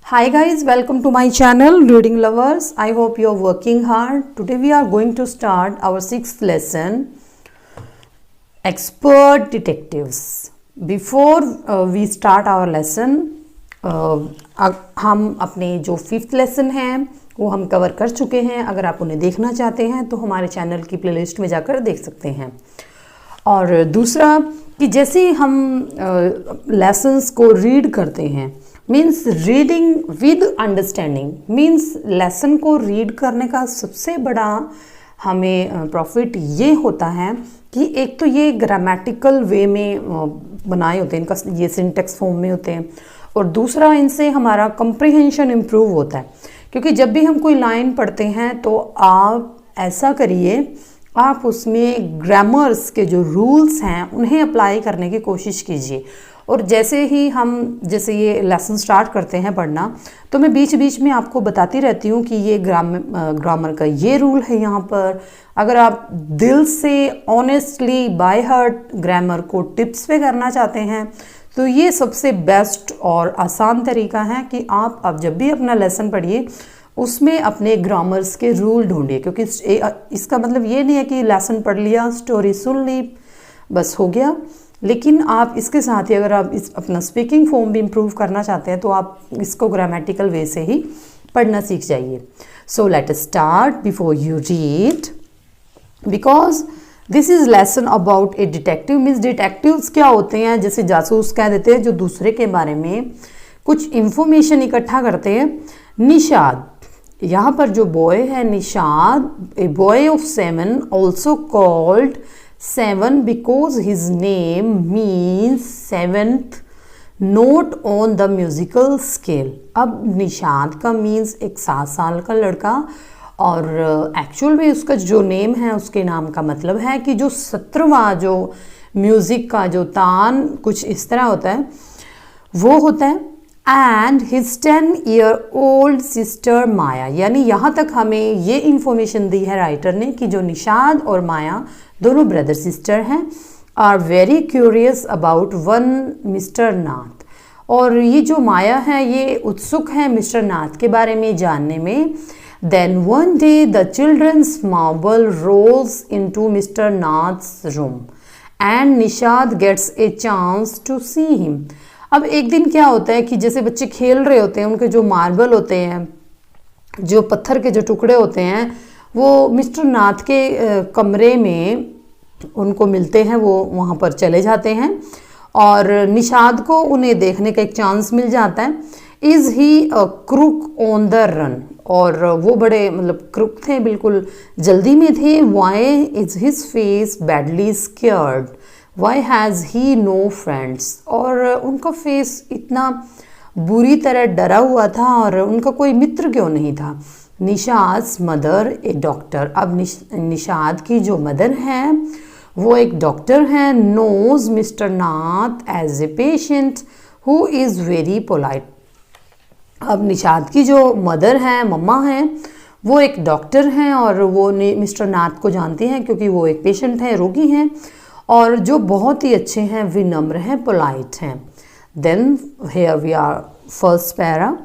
Hi guys, welcome to my channel Reading Lovers. I hope you are working hard. Today we are going to start our sixth lesson, Expert Detectives. Before we start our lesson, हम अपने जो fifth lesson हैं वो हम cover कर चुके हैं. अगर आप उन्हें देखना चाहते हैं तो हमारे चैनल की प्लेलिस्ट में जाकर देख सकते हैं. और दूसरा कि जैसे हम लेसन्स को रीड करते हैं, means reading with understanding, means lesson को रीड करने का सबसे बड़ा हमें प्रॉफिट ये होता है कि एक तो ये ग्रामेटिकल वे में बनाए होते हैं, इनका ये सिंटेक्स फॉर्म में होते हैं, और दूसरा इनसे हमारा कंप्रीहेंशन इम्प्रूव होता है. क्योंकि जब भी हम कोई लाइन पढ़ते हैं तो आप ऐसा करिए, आप उसमें ग्रामर्स के जो रूल्स हैं उन्हें अप्लाई करने की कोशिश कीजिए. और जैसे ही जैसे ये लेसन स्टार्ट करते हैं पढ़ना, तो मैं बीच बीच में आपको बताती रहती हूँ कि ये ग्रामर का ये रूल है यहाँ पर. अगर आप दिल से ऑनेस्टली बाय हार्ट ग्रामर को टिप्स पे करना चाहते हैं तो ये सबसे बेस्ट और आसान तरीका है कि आप जब भी अपना लेसन पढ़िए उसमें अपने ग्रामर्स के रूल ढूंढिए. क्योंकि इसका मतलब ये नहीं है कि लेसन पढ़ लिया, स्टोरी सुन ली, बस हो गया. लेकिन आप इसके साथ ही अगर आप अपना स्पीकिंग फॉर्म भी इम्प्रूव करना चाहते हैं तो आप इसको ग्रामेटिकल वे से ही पढ़ना सीख जाइए. So let us start. Before you read, because this is lesson about A detective. Means detectives क्या होते हैं, जैसे जासूस कह देते हैं, जो दूसरे के बारे में कुछ इंफॉर्मेशन इकट्ठा करते हैं. निषाद, यहाँ पर जो बॉय है Nishad, a boy of 7, also called 7 because his name means 7th note on the musical scale. अब निषाद का मीन्स एक 7 साल का लड़का, और एक्चुअल में उसका जो नेम है उसके नाम का मतलब है कि जो 17वां जो म्यूज़िक का जो तान कुछ इस तरह होता है वो होता है. एंड हिज 10-year-old सिस्टर माया, यानी यहाँ तक हमें ये इंफॉर्मेशन दी है राइटर ने कि जो निषाद और माया दोनों ब्रदर सिस्टर हैं, are very curious about one mister Nath. और ये जो माया है ये उत्सुक है मिस्टर नाथ के बारे में जानने में. Then one day the children's marble rolls into mister Nath's room and Nishad gets a chance to see him. अब एक दिन क्या होता है कि जैसे बच्चे खेल रहे होते हैं, उनके जो मार्बल होते हैं, जो पत्थर के जो टुकड़े होते हैं, वो मिस्टर नाथ के कमरे में उनको मिलते हैं. वो वहाँ पर चले जाते हैं और निषाद को उन्हें देखने का एक चांस मिल जाता है. Is he a crook on the run, और वो बड़े मतलब क्रूक थे, बिल्कुल जल्दी में थे. Why is his face badly scarred, why has he no friends, और उनका फेस इतना बुरी तरह डरा हुआ था और उनका कोई मित्र क्यों नहीं था. निषाद्स मदर ए डॉक्टर, अब निषाद की जो मदर हैं वो एक डॉक्टर हैं. Knows mister Nath as a patient who is very polite. अब निषाद की जो मदर हैं, मम्मा हैं, वो एक डॉक्टर हैं और वो मिस्टर नाथ को जानती हैं क्योंकि वो एक पेशेंट हैं, रोगी हैं, और जो बहुत ही अच्छे हैं, विनम्र हैं, पोलाइट हैं. Then here we are first para.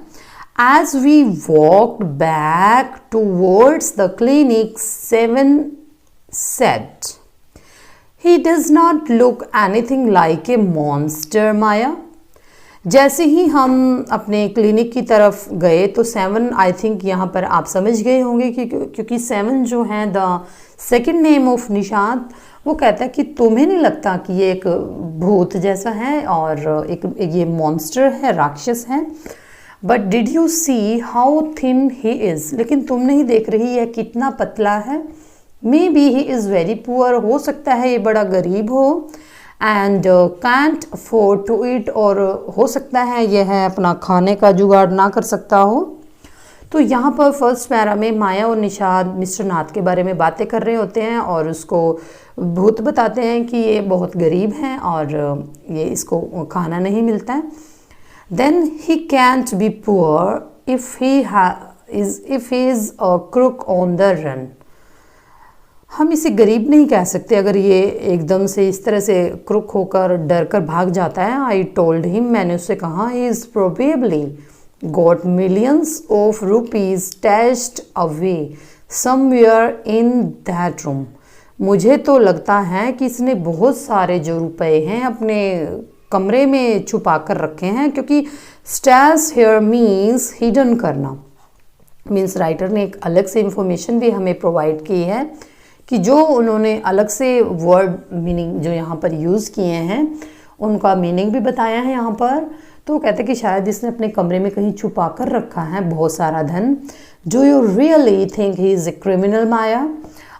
As we walked back towards the clinic, 7 said, "He does not look anything like a monster, Maya." जैसे ही हम अपने क्लिनिक की तरफ गए तो 7, आई थिंक यहाँ पर आप समझ गए होंगे कि क्योंकि 7 जो है the second name of Nishad, वो कहता है कि तुम्हें नहीं लगता कि ये एक भूत जैसा है और एक ये मॉन्स्टर है, राक्षस है. But did you see how thin he is, लेकिन तुम नहीं देख रही है कितना पतला है. Maybe he is very poor, हो सकता है ये बड़ा गरीब हो. And can't afford to eat, और हो सकता है यह अपना खाने का जुगाड़ ना कर सकता हो. तो यहाँ पर फर्स्ट पैरा में माया और निषाद मिस्टर नाथ के बारे में बातें कर रहे होते हैं और उसको भूत बताते हैं कि ये बहुत गरीब हैं और ये इसको खाना नहीं मिलता है. Then he can't be poor if he is a crook on the run. हम इसे गरीब नहीं कह सकते अगर ये एकदम से इस तरह से क्रुक होकर डर कर भाग जाता है. I told him, मैंने उससे कहा, he is probably got millions of rupees stashed away somewhere in that room। मुझे तो लगता है कि इसने बहुत सारे जो रुपए हैं अपने कमरे में छुपा कर रखे हैं, क्योंकि स्टैश हेयर मीन्स हिडन करना। मीन्स राइटर ने एक अलग से इंफॉर्मेशन भी हमें प्रोवाइड की है कि जो उन्होंने अलग से वर्ड मीनिंग जो यहाँ पर यूज़ किए हैं उनका मीनिंग भी बताया है यहाँ पर। तो कहते हैं कि शायद इसने अपने कमरे में कहीं छुपा कर रखा है बहुत सारा धन। Do you really think he is a criminal Maya?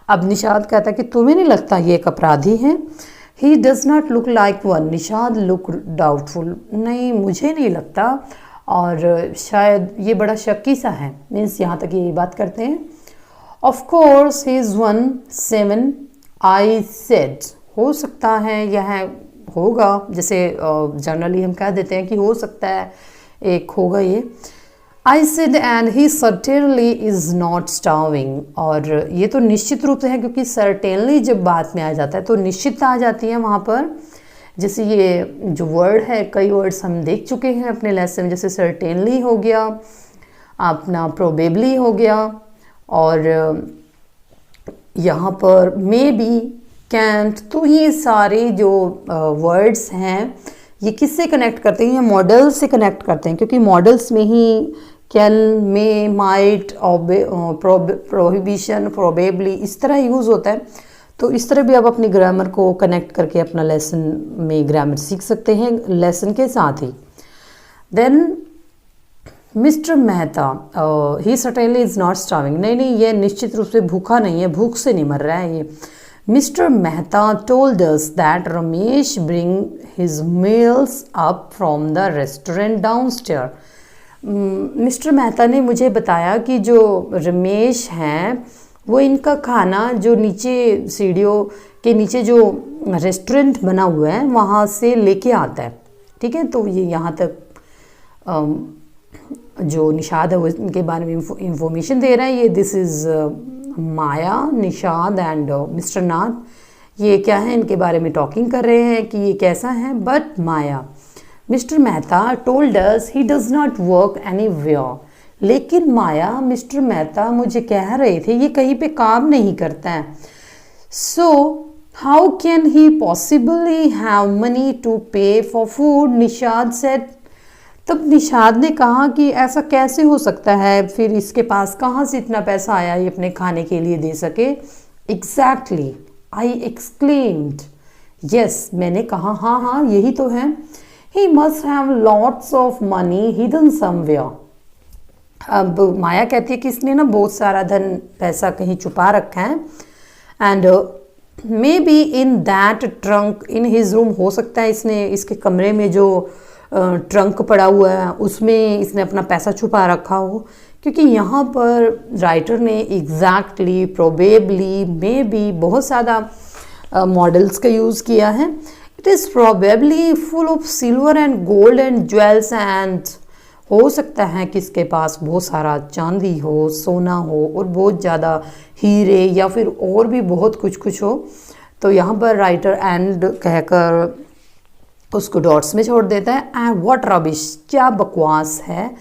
अब निषाद कहता है कि तुम्हें नहीं लगता ये एक अपराधी है? ही does not look like one. Nishad look doubtful. नहीं, मुझे नहीं लगता, और शायद ये बड़ा शक्की सा है। मीन्स यहाँ तक ये बात करते हैं। Of course he is 1-7 I said. हो सकता है यह होगा, जैसे जनरली हम कह देते हैं कि हो सकता है एक होगा ये। I said and he certainly is not starving. और ये तो निश्चित रूप से है, क्योंकि सर्टेनली जब बात में आ जाता है तो निश्चितता आ जाती है वहाँ पर। जैसे ये जो वर्ड है, कई वर्ड्स हम देख चुके हैं अपने लेसन में, जैसे सर्टेनली हो गया, अपना प्रोबेबली हो गया, और यहाँ पर मे बी, कैंट। तो ये सारे जो वर्ड्स हैं ये किससे कनेक्ट करते हैं? ये मॉडल से कनेक्ट करते हैं, क्योंकि मॉडल्स में he can, may, might, prohibition, probably इस तरह यूज़ होता है। तो इस तरह भी आप अपनी ग्रामर को कनेक्ट करके अपना लेसन में ग्रामर सीख सकते हैं लेसन के साथ ही। Then mister Mehta, he certainly is not starving. नहीं, ये निश्चित रूप से भूखा नहीं है, भूख से नहीं मर रहा है ये। Mister Mehta told us that Ramesh bring his meals up from the restaurant downstair. Mister Mehta ने मुझे बताया कि जो रमेश हैं वो इनका खाना जो नीचे सीढ़ियों के नीचे जो रेस्टोरेंट बना हुआ है वहाँ से लेके आता है। ठीक है, तो ये यहाँ तक जो निषाद है वो इनके बारे में इंफॉर्मेशन दे रहा है। ये this is Maya, Nishad and mister Nath. ये क्या है, इनके बारे में टॉकिंग कर रहे हैं कि ये कैसा है। But Maya, mister Mehta told us he does not work anywhere. लेकिन माया, मिस्टर मेहता मुझे कह रहे थे ये कहीं पे काम नहीं करता है। So how can he possibly have money to pay for food? Nishad said. तब निषाद ने कहा कि ऐसा कैसे हो सकता है, फिर इसके पास कहाँ से इतना पैसा आया ये अपने खाने के लिए दे सके? एग्जैक्टली, आई एक्सक्लेम्ड। यस, मैंने कहा हाँ यही तो है। He must have lots of money hidden somewhere. अब माया कहती है कि इसने ना बहुत सारा धन पैसा कहीं छुपा रखा है। And may be in that trunk in his room. हो सकता है इसने इसके कमरे में जो ट्रंक पड़ा हुआ है उसमें इसने अपना पैसा छुपा रखा हो, क्योंकि यहाँ पर राइटर ने एग्जैक्टली, प्रोबेबली, मे बी बहुत ज़्यादा मॉडल्स का यूज़ किया है। It is probably full of silver and gold and jewels. And हो सकता है कि इसके पास बहुत सारा चांदी हो, सोना हो और बहुत ज़्यादा हीरे या फिर और भी बहुत कुछ हो। तो यहाँ पर राइटर एंड कहकर उसको डॉट्स में छोड़ देता है। एंड व्हाट रबिश, क्या बकवास है।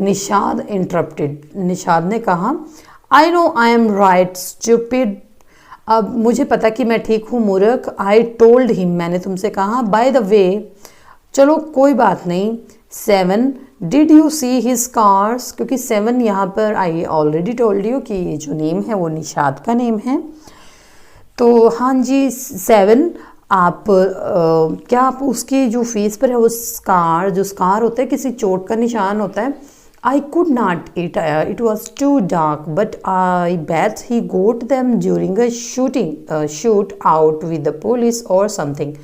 निषाद इंटरप्टेड। निषाद ने कहा I know I am right stupid. अब मुझे पता कि मैं ठीक हूँ मूर्ख। आई टोल्ड हिम, मैंने तुमसे कहा। बाय द वे, चलो कोई बात नहीं। 7 did you see his cars? क्योंकि 7 यहाँ पर आई ऑलरेडी टोल्ड यू कि ये जो नेम है वो निषाद का नेम है। तो हाँ जी, 7 आप क्या आप उसकी जो फेस पर है वो स्कार, जो स्कार होता है किसी चोट का निशान होता है। I could not it was too dark but I bet he got them during a shoot out with the police और समथिंग।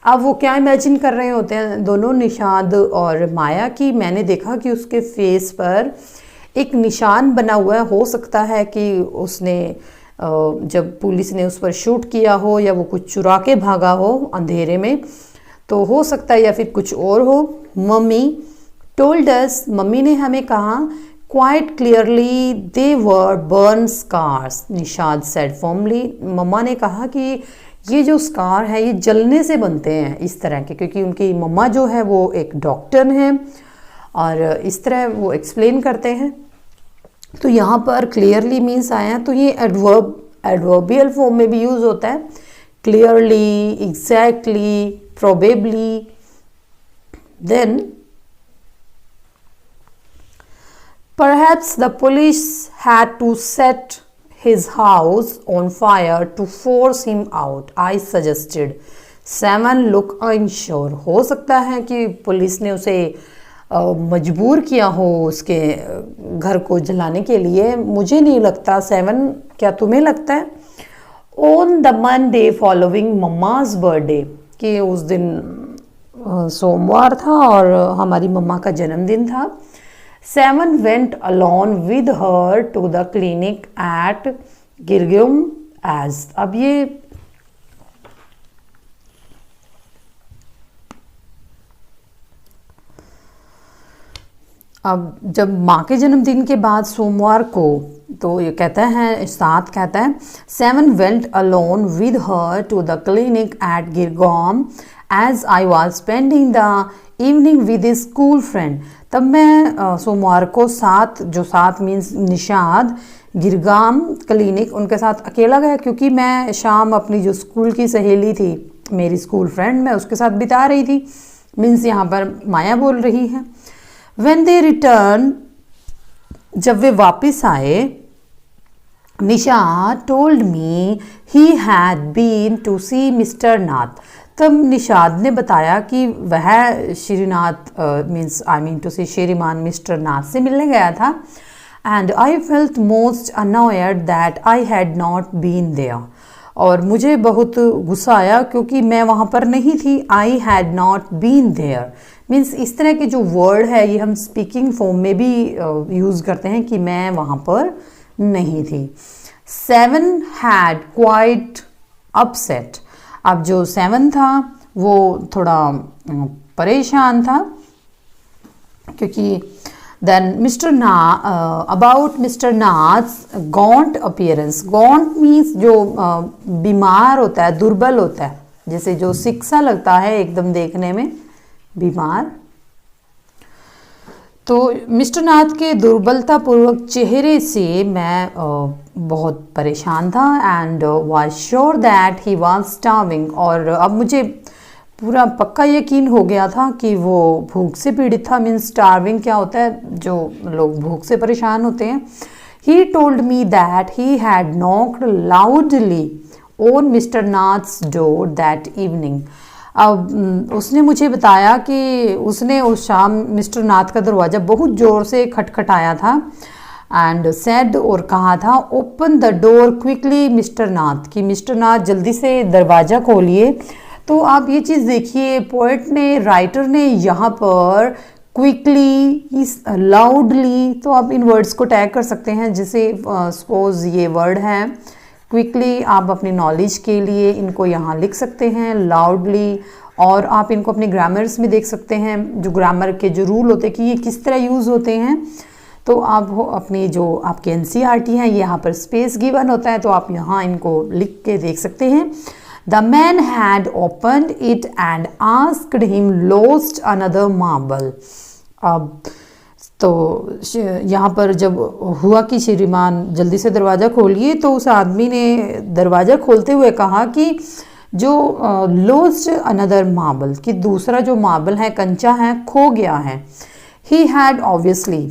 अब वो क्या इमेजिन कर रहे होते हैं दोनों, निषाद और माया, की मैंने देखा कि उसके फेस पर एक निशान बना हुआ है। हो सकता है कि उसने जब पुलिस ने उस पर शूट किया हो या वो कुछ चुरा के भागा हो अंधेरे में, तो हो सकता है, या फिर कुछ और हो। मम्मी टोल्ड अस, मम्मी ने हमें कहा, quite clearly they were burn scars. Nishad said formally, mama ने कहा कि ये जो स्कार है ये जलने से बनते हैं इस तरह के, क्योंकि उनकी मम्मा जो है वो एक डॉक्टर हैं और इस तरह वो एक्सप्लेन करते हैं। तो यहाँ पर क्लियरली मीन्स आया, तो ये एडवर्बियल फॉर्म में भी यूज होता है, clearly, exactly, probably. Then perhaps the police had to set his house on fire to force him out, I suggested. 7 look unsure. हो सकता है कि पुलिस ने उसे मजबूर किया हो उसके घर को जलाने के लिए, मुझे नहीं लगता। 7, क्या तुम्हें लगता है? On the Monday following मम्मा's birthday, कि उस दिन सोमवार था और हमारी मम्मा का जन्मदिन था। 7 went alone with her to the clinic at Girgaum as. अब जब माँ के जन्मदिन के बाद सोमवार को, तो ये कहता है, 7 कहता है 7 went alone with her to the clinic at Girgaum as I was spending the evening with his school friend. तब मैं सोमवार को 7 मीन्स निशाद, गिरगाम क्लिनिक, उनके साथ अकेला गया क्योंकि मैं शाम अपनी जो स्कूल की सहेली थी, मेरी स्कूल फ्रेंड, मैं उसके साथ बिता रही थी। मीन्स यहाँ पर माया बोल रही है। When they returned, जब वे वापस आए, Nishad told me he had been to see Mr. नाथ। तब निशाद ने बताया कि वह Shrinath means I mean to say श्रीमान मिस्टर नाथ से मिलने गया था। And I felt most annoyed that I had not been there. और मुझे बहुत गुस्सा आया क्योंकि मैं वहाँ पर नहीं थी। I had not been there means इस तरह के जो वर्ड है ये हम स्पीकिंग फॉर्म में भी यूज़ करते हैं कि मैं वहाँ पर नहीं थी। 7 हैड क्वाइट अपसेट। अब जो 7 था वो थोड़ा परेशान था क्योंकि then about mister Nath's gaunt appearance. Gaunt means जो बीमार होता है, दुर्बल होता है, जैसे जो सिक सा लगता है एकदम देखने में, बीमार। तो मिस्टर नाथ के दुर्बलतापूर्वक चेहरे से मैं बहुत परेशान था। And was sure that he was starving. और अब मुझे पूरा पक्का यकीन हो गया था कि वो भूख से पीड़ित था। मीन्स स्टार्विंग क्या होता है, जो लोग भूख से परेशान होते हैं। He told me that he had knocked loudly on mister Nath's door that evening. अब उसने मुझे बताया कि उसने उस शाम मिस्टर नाथ का दरवाज़ा बहुत ज़ोर से खटखटाया था। एंड सेड, और कहा था, open the door quickly mister Nath, कि मिस्टर नाथ जल्दी से दरवाज़ा खोलिए। तो आप ये चीज़ देखिए, पोएट ने, राइटर ने यहाँ पर क्विकली, लाउडली, तो आप इन वर्ड्स को टैग कर सकते हैं। जैसे सपोज ये वर्ड है क्विकली, आप अपनी नॉलेज के लिए इनको यहाँ लिख सकते हैं, लाउडली। और आप इनको अपने ग्रामर्स में देख सकते हैं, जो ग्रामर के जो रूल होते हैं कि ये किस तरह यूज़ होते हैं। तो आप अपनी जो आपके एनसीईआरटी हैं, यहाँ पर स्पेस गिवन होता है, तो आप यहाँ इनको लिख के देख सकते हैं। The man had opened it and asked him lost another marble. अब तो यहाँ पर जब हुआ कि श्रीमान जल्दी से दरवाज़ा खोलिए, तो उस आदमी ने दरवाज़ा खोलते हुए कहा कि जो लोस्ट अनदर मार्बल, कि दूसरा जो मार्बल है, कंचा है, खो गया है। ही हैड ऑब्वियसली,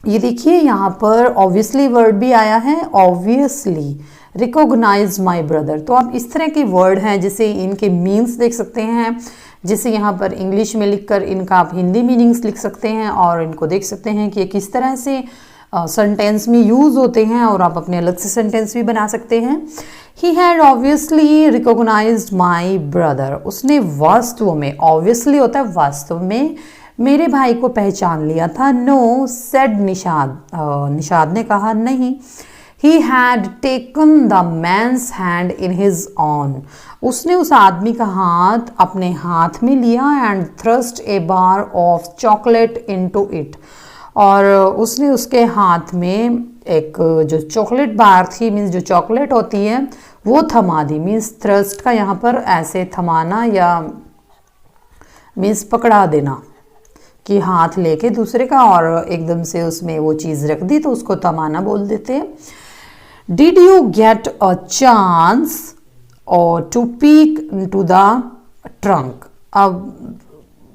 ये देखिए यहाँ पर ऑब्वियसली वर्ड भी आया है, ऑब्वियसली रिकॉग्नाइज माई ब्रदर। तो आप इस तरह के वर्ड हैं जिसे इनके मीन्स देख सकते हैं, जिसे यहाँ पर इंग्लिश में लिखकर इनका आप हिंदी मीनिंग्स लिख सकते हैं और इनको देख सकते हैं कि ये किस तरह से सेंटेंस में यूज़ होते हैं, और आप अपने अलग से सेंटेंस भी बना सकते हैं। He had obviously recognised my brother. उसने वास्तव में, ऑब्वियसली होता है वास्तव में, मेरे भाई को पहचान लिया था। नो सेड निशाद, निशाद ने कहा नहीं। He had taken the man's hand in his own. उसने उस आदमी का हाथ अपने हाथ में लिया and thrust a bar of chocolate into it. और उसने उसके हाथ में एक जो चॉकलेट बार थी, मीन्स जो चॉकलेट होती है, वो थमा दी। मीन्स थ्रस्ट का यहाँ पर ऐसे थमाना या मीन्स पकड़ा देना, कि हाथ लेके दूसरे का और एकदम से उसमें वो चीज़ रख दी, तो उसको तमाना बोल देते हैं। Did you get a chance or to peek into the trunk. अब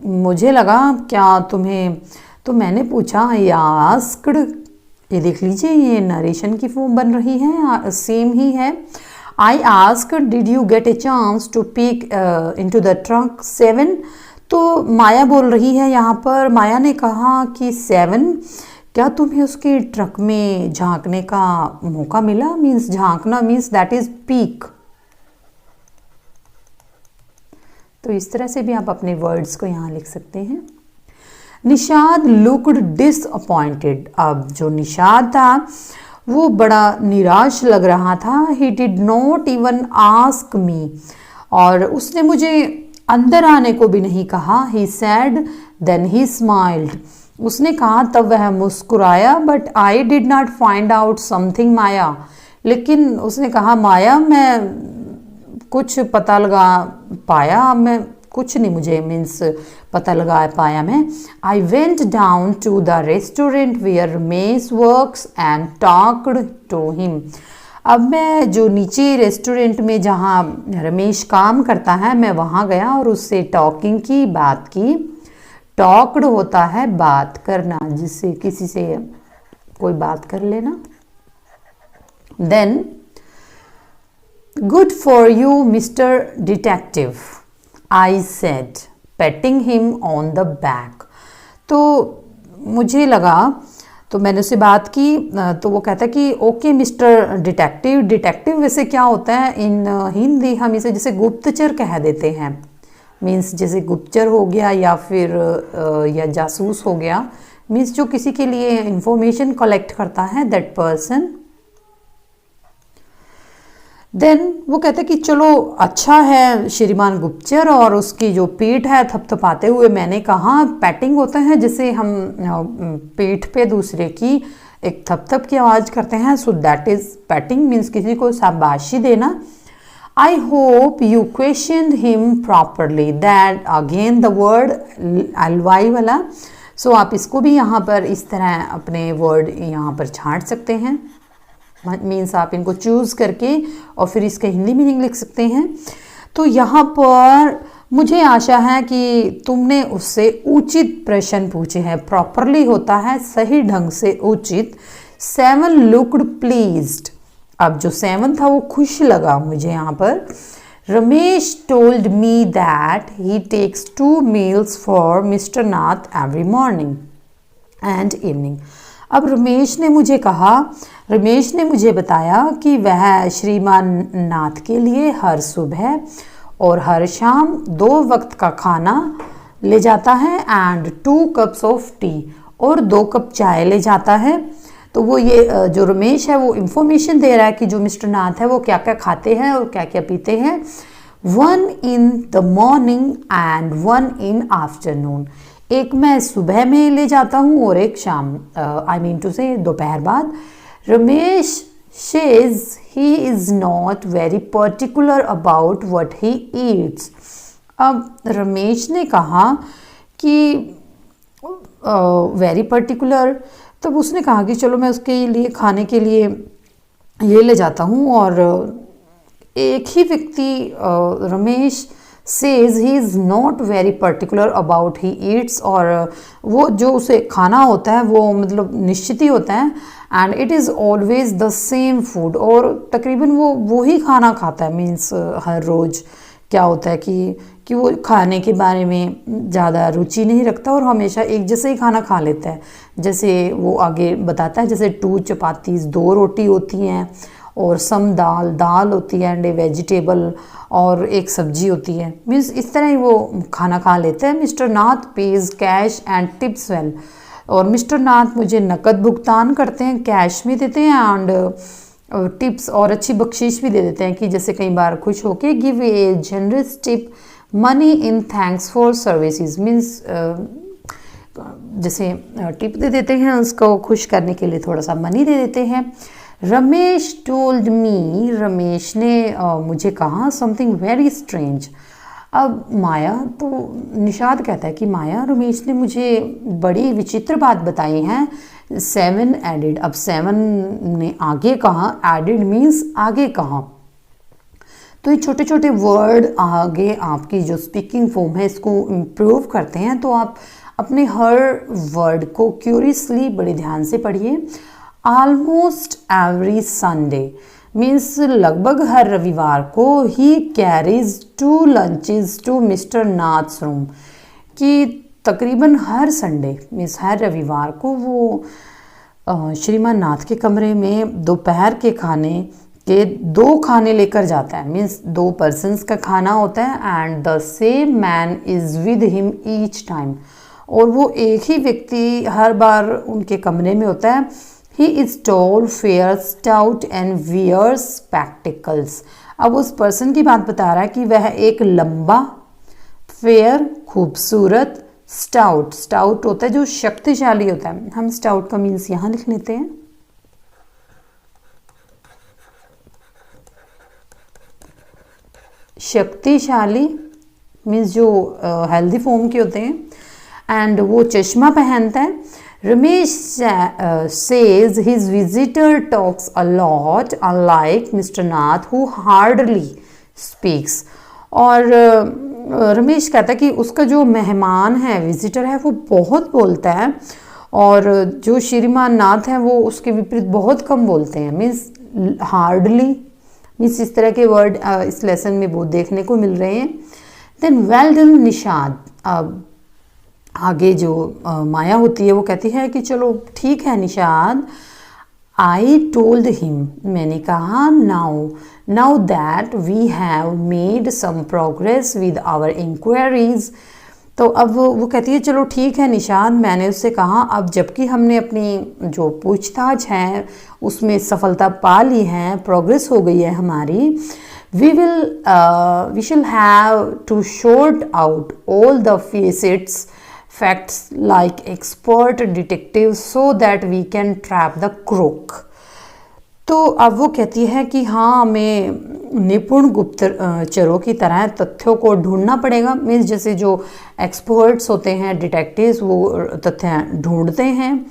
मुझे लगा क्या तुम्हें, तो मैंने पूछा, आई आस्क्ड, ये देख लीजिए ये नरेशन की फॉर्म बन रही है, सेम ही है। I asked did you get a chance to peek into the trunk 7। तो माया बोल रही है यहाँ पर, माया ने कहा कि 7, क्या तुम्हें उसके ट्रक में झांकने का मौका मिला। मीन्स झांकना मीन्स दैट इज पीक। तो इस तरह से भी आप अपने वर्ड्स को यहाँ लिख सकते हैं। Nishad looked disappointed. अब जो निषाद था वो बड़ा निराश लग रहा था। He did not even ask me, और उसने मुझे अंदर आने को भी नहीं कहा। He said then he smiled. उसने कहा तब वह मुस्कुराया। But I did not find out something Maya, लेकिन उसने कहा माया मैं कुछ पता लगा पाया, मैं कुछ नहीं, मुझे मीन्स पता लगा पाया मैं। I went down to the restaurant where Ramesh works and talked to him. अब मैं जो नीचे रेस्टोरेंट में जहाँ रमेश काम करता है, मैं वहाँ गया और उससे टॉकिंग की, बात की। टॉक्ड होता है बात करना, जिससे किसी से कोई बात कर लेना। Then good for you mister detective, I said patting him on the back. तो मुझे लगा, तो मैंने उससे बात की, तो वो कहता है कि ओके मिस्टर डिटेक्टिव। डिटेक्टिव वैसे क्या होता है, इन हिंदी हम इसे जैसे गुप्तचर कह देते हैं। मीन्स जैसे गुप्तचर हो गया या फिर या जासूस हो गया, मीन्स जो किसी के लिए इंफॉर्मेशन कलेक्ट करता है, दैट पर्सन। देन वो कहते हैं कि चलो अच्छा है श्रीमान गुप्तचर, और उसकी जो पीठ है थपथपाते हुए मैंने कहा, पैटिंग होता है जैसे हम पीठ पे दूसरे की एक थपथप की आवाज़ करते हैं, so that is patting, means किसी को शाबाशी देना। I hope you question him properly, that again the word L Y वाला। सो आप इसको भी यहाँ पर इस तरह अपने वर्ड यहाँ पर छांट सकते हैं। मीन्स आप इनको चूज़ करके और फिर इसका हिंदी मीनिंग लिख सकते हैं। तो यहाँ पर मुझे आशा है कि तुमने उससे उचित प्रश्न पूछे हैं। प्रॉपरली होता है सही ढंग से, उचित। 7 लुक्ड प्लीज्ड। अब जो 7 था वो खुश लगा मुझे यहाँ पर। Ramesh told me that he takes 2 meals for mister Nath every morning and evening. अब रमेश ने मुझे कहा, रमेश ने मुझे बताया कि वह श्रीमान नाथ के लिए हर सुबह और हर शाम 2 वक्त का खाना ले जाता है एंड 2 कप्स ऑफ टी, और 2 कप चाय ले जाता है। तो वो ये जो रमेश है वो इंफॉर्मेशन दे रहा है कि जो मिस्टर नाथ है वो क्या क्या खाते हैं और क्या क्या पीते हैं। 1 in the morning and 1 in afternoon. एक मैं सुबह में ले जाता हूँ और एक शाम, आई मीन टू से दोपहर बाद। Ramesh says he is not very particular about what he eats। अब रमेश ने कहा कि वेरी पर्टिकुलर, तब उसने कहा कि चलो मैं उसके लिए खाने के लिए ये ले जाता हूँ। और एक ही व्यक्ति Ramesh says he is not very particular about he eats, और वो जो उसे खाना होता है वो मतलब निश्चित ही होता है। And it is always the same food, और तकरीबन वो ही खाना खाता है। मीन्स हर रोज़ क्या होता है कि वो खाने के बारे में ज़्यादा रुचि नहीं रखता और हमेशा एक जैसे ही खाना खा लेता है। जैसे वो आगे बताता है, जैसे 2 चपातीस 2 रोटी होती हैं और सम दाल होती है एंड ए वेजिटेबल, और एक सब्जी होती है। मीन्स इस तरह ही वो खाना खा लेते हैं। Mister Nath page cache and tips well, और मिस्टर नाथ मुझे नकद भुगतान करते हैं, कैश भी देते हैं एंड टिप्स और अच्छी बख्शीश भी दे देते हैं, कि जैसे कई बार खुश होके give a generous tip money in thanks for services. Means जैसे टिप दे देते हैं, उसको खुश करने के लिए थोड़ा सा मनी दे देते हैं। रमेश टोल्ड मी, रमेश ने मुझे कहा समथिंग वेरी स्ट्रेंज। अब माया तो निषाद कहता है कि माया, रमेश ने मुझे बड़ी विचित्र बात बताई है। 7 एडिड, अब 7 ने आगे कहा, एडिड मीन्स आगे कहा। तो ये छोटे छोटे वर्ड आगे आपकी जो स्पीकिंग फॉर्म है इसको इम्प्रूव करते हैं। तो आप अपने हर वर्ड को क्यूरियसली बड़े ध्यान से पढ़िए। ऑलमोस्ट एवरी संडे मीन्स लगभग हर रविवार को he carries 2 lunches to mister Nath's room, कि तकरीबन हर संडे मीन्स हर रविवार को वो श्रीमान नाथ के कमरे में दोपहर के खाने के 2 खाने लेकर जाता है। मीन्स 2 पर्सन्स का खाना होता है and the same man is with him each time, और वो एक ही व्यक्ति हर बार उनके कमरे में होता है। He is tall, fair, stout and wears spectacles. अब उस पर्सन की बात बता रहा है कि वह एक लंबा, फेयर खूबसूरत, स्टाउट, स्टाउट होता है जो शक्तिशाली होता है। हम स्टाउट का मीन्स यहाँ लिख लेते हैं। शक्तिशाली मीन्स जो हेल्दी फॉर्म के होते हैं। एंड वो चश्मा पहनता है। Ramesh says his visitor talks a lot unlike mister Nath who hardly speaks. और रमेश कहता है कि उसका जो मेहमान है, विजिटर है, वो बहुत बोलता है, और जो श्रीमान नाथ हैं वो उसके विपरीत बहुत कम बोलते हैं। मीन्स हार्डली मीन्स इस तरह के वर्ड इस लेसन में बहुत देखने को मिल रहे हैं। Then well done Nishad. अब आगे जो माया होती है वो कहती है कि चलो ठीक है निषाद। आई टोल्ड हिम, मैंने कहा, now that we have made some progress with our inquiries. तो अब वो कहती है चलो ठीक है निषाद, मैंने उससे कहा अब जबकि हमने अपनी जो पूछताछ है उसमें सफलता पा ली है, प्रोग्रेस हो गई है हमारी, we shall have to sort out all the facts like expert detectives so that we can trap the crook। तो अब वो कहती है कि हाँ, हमें निपुण गुप्तचरों की तरह तथ्यों को ढूंढना पड़ेगा। मीन्स जैसे जो एक्सपर्ट्स होते हैं, डिटेक्टिव्स, वो तथ्य ढूंढते हैं,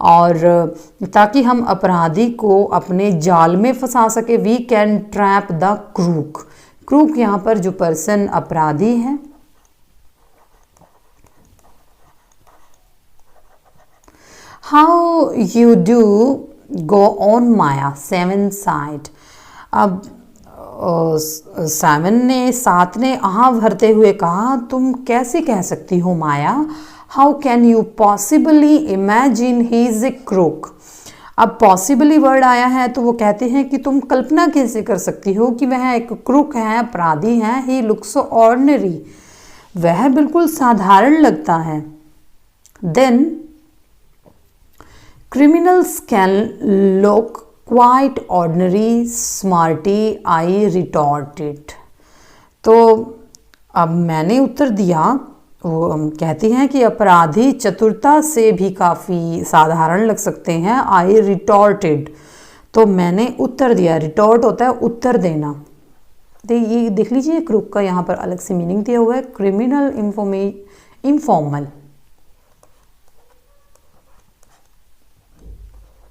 और ताकि हम अपराधी को अपने जाल में फंसा सके। We can trap the crook. Crook यहाँ पर जो पर्सन अपराधी है। How you do go on Maya, 7 side. अब 7 ने आह भरते हुए कहा, तुम कैसे कह सकती हो Maya, how can you possibly imagine he is a crook. अब पॉसिबली वर्ड आया है तो वो कहते हैं कि तुम कल्पना कैसे कर सकती हो कि वह एक क्रूक है, अपराधी है। ही लुक्स सो ऑर्डिनरी, वह बिल्कुल साधारण लगता है। Then criminals can look quite ordinary, smarty, I retorted। तो अब मैंने उत्तर दिया, वो कहती हैं कि अपराधी चतुरता से भी काफ़ी साधारण लग सकते हैं। I retorted, तो मैंने उत्तर दिया। रिटॉर्ट होता है उत्तर देना। ये देख लीजिए, क्रूक का यहाँ पर अलग से मीनिंग दिया हुआ है, क्रिमिनल, इनफॉर्मल।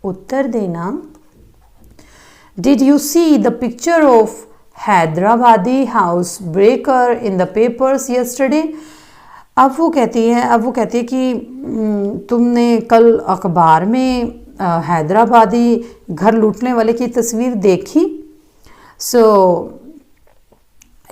उत्तर देना। Did you see the picture of Hyderabadi house breaker in the papers yesterday. अब वो कहती है कि तुमने कल अखबार में हैदराबादी घर लूटने वाले की तस्वीर देखी। So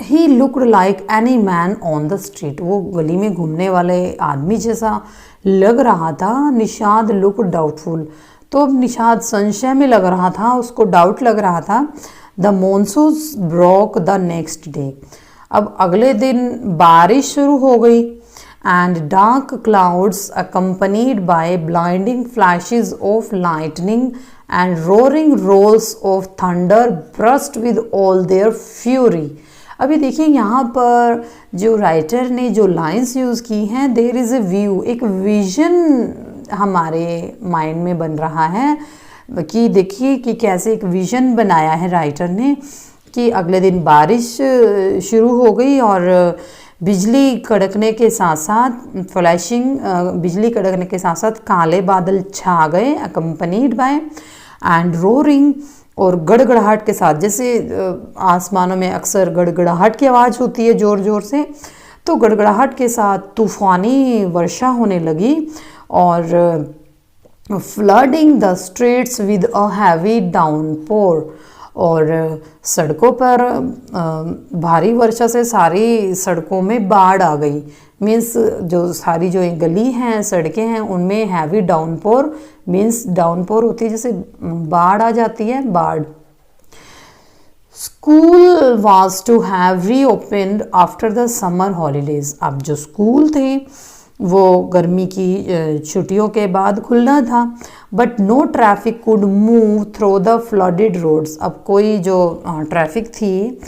he looked like any man on the street, वो गली में घूमने वाले आदमी जैसा लग रहा था। निषाद लुक डाउटफुल, तो अब निषाद संशय में लग रहा था, उसको डाउट लग रहा था। The monsoons broke the next day, अब अगले दिन बारिश शुरू हो गई। And dark clouds accompanied by blinding flashes of lightning and roaring rolls of thunder burst with all their fury. अभी देखिए यहाँ पर जो राइटर ने जो लाइंस यूज़ की हैं, देयर इज़ ए व्यू, एक विजन हमारे माइंड में बन रहा है कि देखिए कि कैसे एक विजन बनाया है राइटर ने कि अगले दिन बारिश शुरू हो गई और बिजली कड़कने के साथ साथ फ्लैशिंग, बिजली कड़कने के साथ साथ काले बादल छा गए, अकम्पनीड बाय एंड रोरिंग, और गड़गड़ाहट के साथ, जैसे आसमानों में अक्सर गड़गड़ाहट की आवाज़ होती है ज़ोर ज़ोर से, तो गड़गड़ाहट के साथ तूफ़ानी वर्षा होने लगी और flooding the streets with a heavy downpour, और सड़कों पर भारी वर्षा से सारी सड़कों में बाढ़ आ गई। मीन्स जो सारी जो गली हैं, सड़कें हैं, उनमें हैवी डाउनपोर, मीन्स डाउनपोर होती है जैसे बाढ़ आ जाती है, बाढ़। School was to have reopened after the summer holidays, अब जो स्कूल थे वो गर्मी की छुट्टियों के बाद खुलना था। But no traffic could move through the flooded roads, अब कोई जो ट्रैफिक थी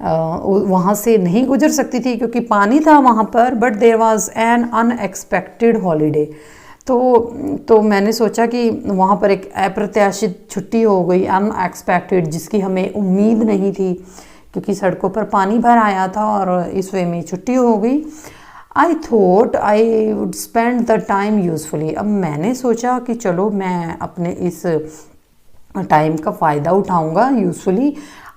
वहाँ से नहीं गुजर सकती थी क्योंकि पानी था वहाँ पर। But there was an unexpected holiday, तो मैंने सोचा कि वहाँ पर एक अप्रत्याशित छुट्टी हो गई, अनएक्सपेक्टेड, जिसकी हमें उम्मीद नहीं थी क्योंकि सड़कों पर पानी भर आया था और इस वे में छुट्टी हो गई। I thought I would spend the time usefully, अब मैंने सोचा कि चलो मैं अपने इस टाइम का फ़ायदा उठाऊंगा usefully.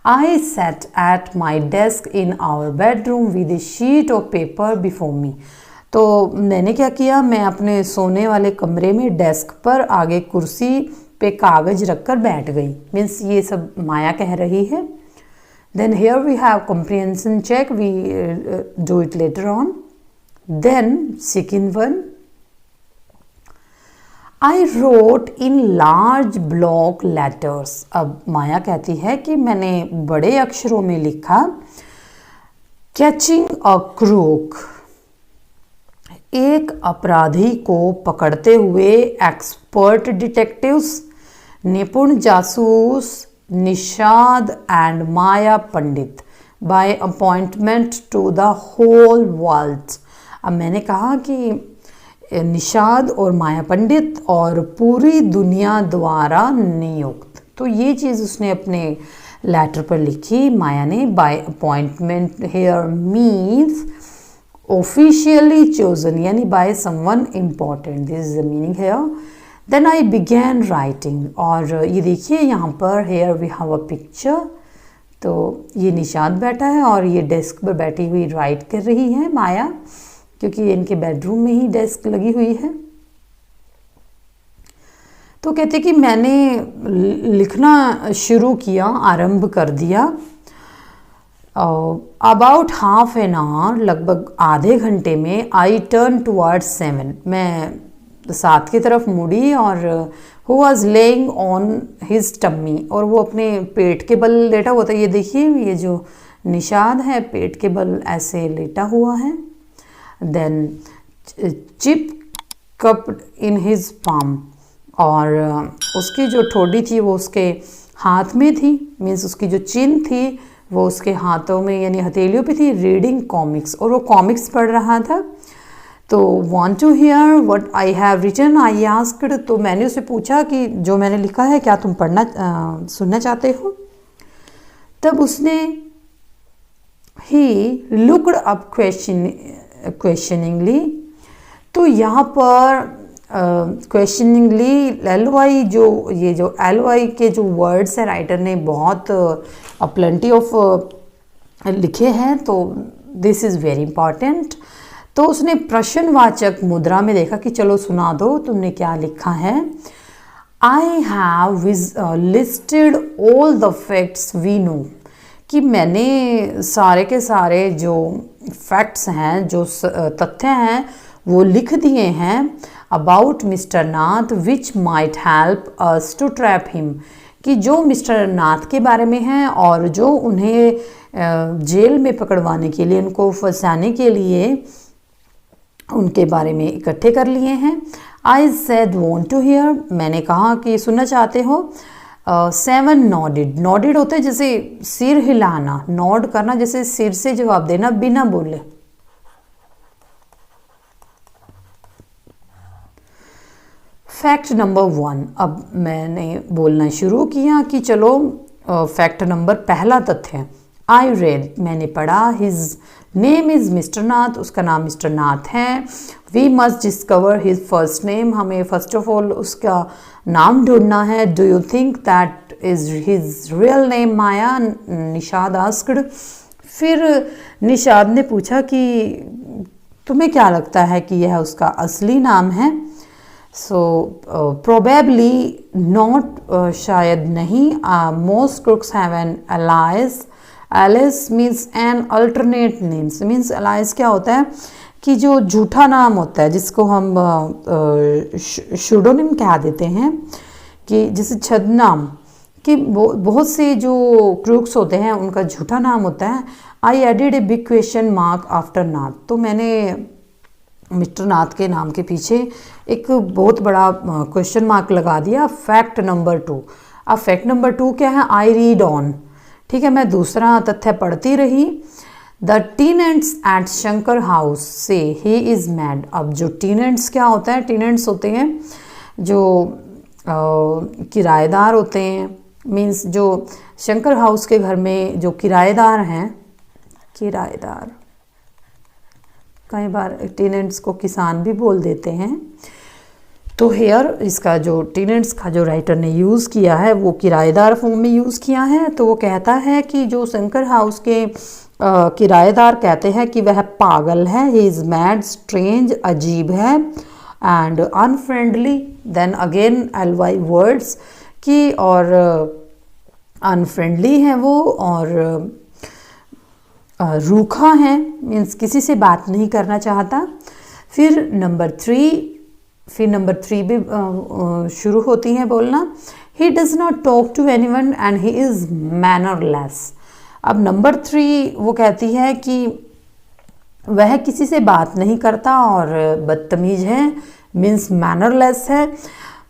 I sat at my desk in our bedroom with a sheet of paper before me, तो मैंने क्या किया, मैं अपने सोने वाले कमरे में डेस्क पर आगे कुर्सी पे कागज़ रखकर बैठ गई। मीन्स ये सब माया कह रही है। Then here we have comprehension check, we do it later on. Then second one, I wrote in large block letters, अब माया कहती है कि मैंने बड़े अक्षरों में लिखा, catching a crook, एक अपराधी को पकड़ते हुए एक्सपर्ट डिटेक्टिव्स, निपुण जासूस Nishad and Maya Pandit, by appointment to the whole world. अब मैंने कहा कि निषाद और माया पंडित और पूरी दुनिया द्वारा नियुक्त, तो ये चीज़ उसने अपने लेटर पर लिखी माया ने। By appointment here means officially chosen, यानी by someone important, this is the meaning here. Then I began writing, और ये देखिए यहाँ पर here we have a picture, तो ये निषाद बैठा है और ये डेस्क पर बैठी हुई राइट कर रही है माया, क्योंकि इनके बेडरूम में ही डेस्क लगी हुई है। तो कहते कि मैंने लिखना शुरू किया, आरंभ कर दिया। अबाउट हाफ एन आवर, लगभग आधे घंटे में, आई टर्न टुवर्ड्स 7, मैं 7 की तरफ मुड़ी, और who was laying on his tummy, और वो अपने पेट के बल लेटा हुआ था। ये देखिए, ये जो निषाद है पेट के बल ऐसे लेटा हुआ है। Then chip cupped in his palm, और उसकी जो ठोडी थी वो उसके हाथ में थी, मीन्स उसकी जो चिन थी वो उसके हाथों में यानी हथेलियों पे थी। रीडिंग कॉमिक्स, और वो कॉमिक्स पढ़ रहा था। तो want to hear what I have written, I asked, तो मैंने उससे पूछा कि जो मैंने लिखा है क्या तुम सुनना चाहते हो। तब उसने ही लुक्ड अप क्वेश्चनिंगली, तो यहाँ पर क्वेश्चनिंगली एलवाई, जो ये जो एलवाई के जो वर्ड्स है राइटर ने बहुत प्लेंटी ऑफ लिखे हैं, तो दिस इज़ वेरी इंपॉर्टेंट। तो उसने प्रश्नवाचक मुद्रा में देखा कि चलो सुना दो, तुमने क्या लिखा है। I have listed all the facts we know, कि मैंने सारे के सारे जो फैक्ट्स हैं, जो तथ्य हैं, वो लिख दिए हैं about mister Nath which might help us to trap him, कि जो मिस्टर नाथ के बारे में हैं और जो उन्हें जेल में पकड़वाने के लिए, उनको फंसाने के लिए उनके बारे में इकट्ठे कर लिए हैं। I said want to hear, मैंने कहा कि सुनना चाहते हो। 7 नॉडेड, नॉडेड होते जैसे सिर हिलाना, नॉड करना जैसे सिर से जवाब देना बिना बोले। फैक्ट नंबर 1, अब मैंने बोलना शुरू किया कि चलो फैक्ट नंबर, पहला तथ्य, आई रेड, मैंने पढ़ा, his name is mister Nath, उसका नाम मिस्टर नाथ है। We must discover his first name, हमें फर्स्ट ऑफ ऑल उसका नाम ढूंढना है। Do you think that is his real name Maya, Nishad asked. फिर निषाद ने पूछा कि तुम्हें क्या लगता है कि यह उसका असली नाम है। सो प्रोबेबली नॉट, शायद नहीं। Most crooks have an alias, alias means an alternate names, means alias क्या होता है कि जो झूठा नाम होता है जिसको हम शूडोनिम कह देते हैं, कि जैसे छद्मनाम, कि बहुत से जो क्रूक्स होते हैं उनका झूठा नाम होता है। I added a big question mark after Nath, तो मैंने मिस्टर नाथ के नाम के पीछे एक बहुत बड़ा क्वेश्चन मार्क लगा दिया। फैक्ट नंबर 2, अब फैक्ट नंबर 2 क्या है, आई रीड ऑन, ठीक है, मैं दूसरा तथ्य पढ़ती रही। The tenants at Shankar house से ही इज़ मैड। अब जो टीनेंट्स क्या होता है, टीनेंट्स होते हैं जो किराएदार होते हैं, मीन्स जो शंकर हाउस के घर में जो किराएदार हैं, किराएदार, कई बार टेनेंट्स को किसान भी बोल देते हैं। तो हेयर इसका जो टेनेंट्स का जो राइटर ने यूज़ किया है वो किराएदार फॉर्म में यूज़ किया है। तो वो कहता है कि जो शंकर हाउस के किराएदार कहते हैं कि वह पागल है, ही इज़ मैड, स्ट्रेंज, अजीब है, and unfriendly, then again L Y words की, और अनफ्रेंडली है वो, और रूखा है, मीन्स किसी से बात नहीं करना चाहता। फिर नंबर 3 भी शुरू होती है बोलना, he does not talk to anyone and he is mannerless. अब नंबर 3 वो कहती है कि वह किसी से बात नहीं करता और बदतमीज है, मीन्स मैनरलेस है।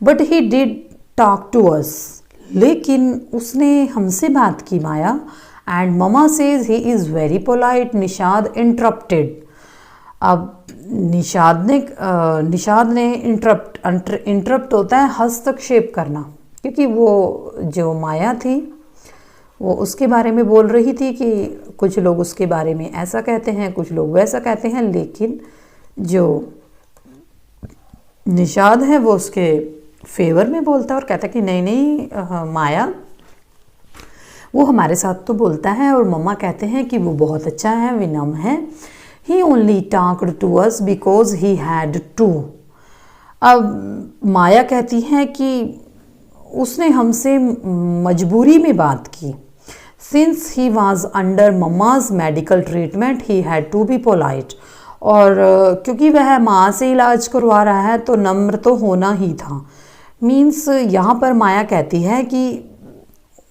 But he did talk to us, लेकिन उसने हमसे बात की Maya. And mama says he is very polite, Nishad interrupted. अब निषाद ने इंटरप्ट होता है हस्तक्षेप करना, क्योंकि वो जो माया थी वो उसके बारे में बोल रही थी कि कुछ लोग उसके बारे में ऐसा कहते हैं, कुछ लोग वैसा कहते हैं, लेकिन जो निषाद है वो उसके फेवर में बोलता है और कहता है कि नहीं नहीं माया वो हमारे साथ तो बोलता है। और मम्मा कहते हैं कि वो बहुत अच्छा है, विनम्र है। He only talked to us because he had to. अब माया कहती है कि उसने हमसे मजबूरी में बात की। Since he was under mamma's medical treatment he had to be polite. और क्योंकि वह माँ से इलाज करवा रहा है तो नम्र तो होना ही था। मीन्स यहाँ पर माया कहती है कि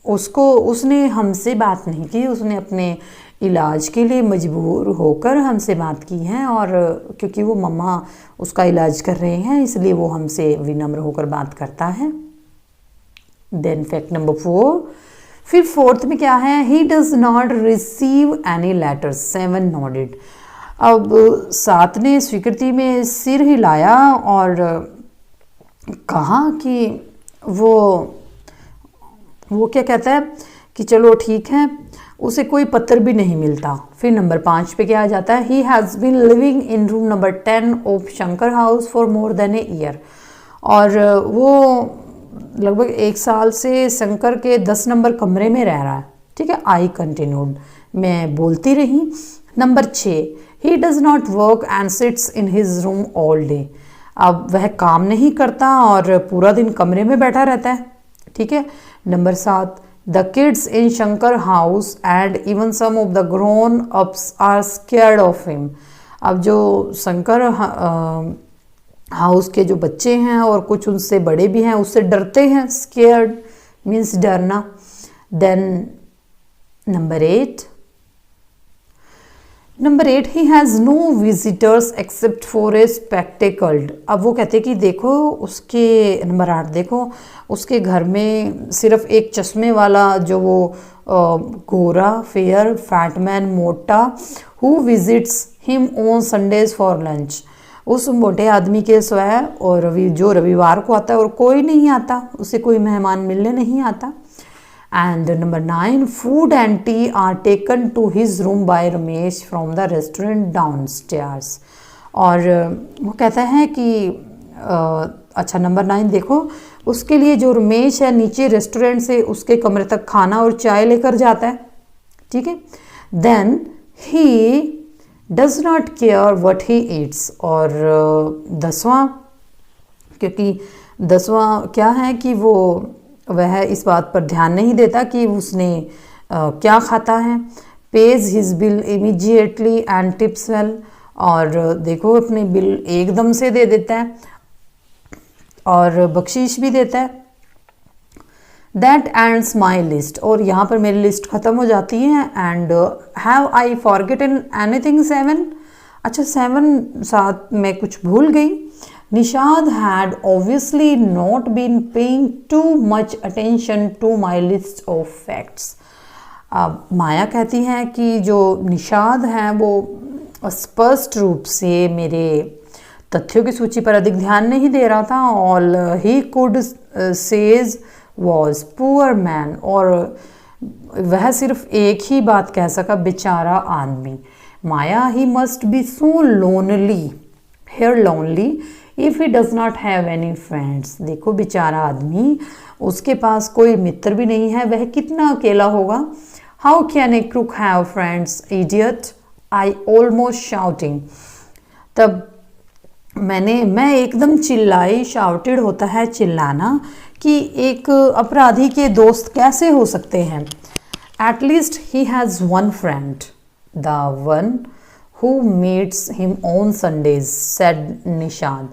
उसने हमसे बात नहीं की, उसने अपने इलाज के लिए मजबूर होकर हमसे बात की है, और क्योंकि वो मम्मा उसका इलाज कर रहे हैं इसलिए वो हमसे विनम्र होकर बात करता है। देन फैक्ट नंबर 4, फिर 4th में क्या है, ही does not receive any letters, 7 nodded. अब 7 ने स्वीकृति में सिर हिलाया और कहा कि वो क्या कहता है कि चलो ठीक है, उसे कोई पत्र भी नहीं मिलता। फिर नंबर 5 पे क्या आ जाता है, he has been living in room number 10 of Shankar house for more than a year. और वो लगभग 1 साल से शंकर के 10 नंबर कमरे में रह रहा है। ठीक है, आई कंटिन्यूड, मैं बोलती रही। Number 6, he does not work and sits in his room all day. अब वह काम नहीं करता और पूरा दिन कमरे में बैठा रहता है। ठीक है। Number 7, the kids in Shankar house and even some of the grown ups are scared of him. अब जो शंकर हाउस के जो बच्चे हैं और कुछ उनसे बड़े भी हैं उससे डरते हैं। स्केयर्ड मीन्स डरना। Then number 8, he has no visitors except for a spectacled. अब वो कहते कि देखो उसके नंबर 8 देखो उसके घर में सिर्फ एक चश्मे वाला जो वो गोरा फेयर फैटमैन मोटा who visits him on Sundays for lunch. उस मोटे आदमी के स्वयं और जो रविवार को आता है और कोई नहीं आता, उसे कोई मेहमान मिलने नहीं आता। And number 9, food and tea are taken to his room by Ramesh from the restaurant downstairs. और वो कहता है कि अच्छा नंबर 9 देखो, उसके लिए जो रमेश है नीचे रेस्टोरेंट से उसके कमरे तक खाना और चाय लेकर जाता है, ठीक है। Then he does not care what he eats. और 10वां, क्योंकि 10वां क्या है कि वह इस बात पर ध्यान नहीं देता कि उसने क्या खाता है। Page his bill immediately and tips well. और देखो अपने बिल एकदम से दे देता है और बख्शीश भी देता है। That ends my list. और यहाँ पर मेरी लिस्ट ख़त्म हो जाती है। And have I forgotten anything 7। अच्छा 7 में कुछ भूल गई। Nishad had obviously not been paying too much attention to my list of facts. अब माया कहती है कि जो निशाद है वो स्पष्ट रूप से मेरे तथ्यों की सूची पर अधिक ध्यान नहीं दे रहा था। All he could says was poor man. और वह सिर्फ एक ही बात कह सका, बेचारा आदमी। Maya he must be so lonely, here lonely if he does not have any friends. देखो बेचारा आदमी, उसके पास कोई मित्र भी नहीं है, वह कितना अकेला होगा। How can a crook have friends, idiot, I almost shouting. तब मैं एकदम चिल्लाई, शाउटेड होता है चिल्लाना, कि एक अपराधी के दोस्त कैसे हो सकते हैं। At least he has one friend, the one who meets him on Sundays, said Nishad.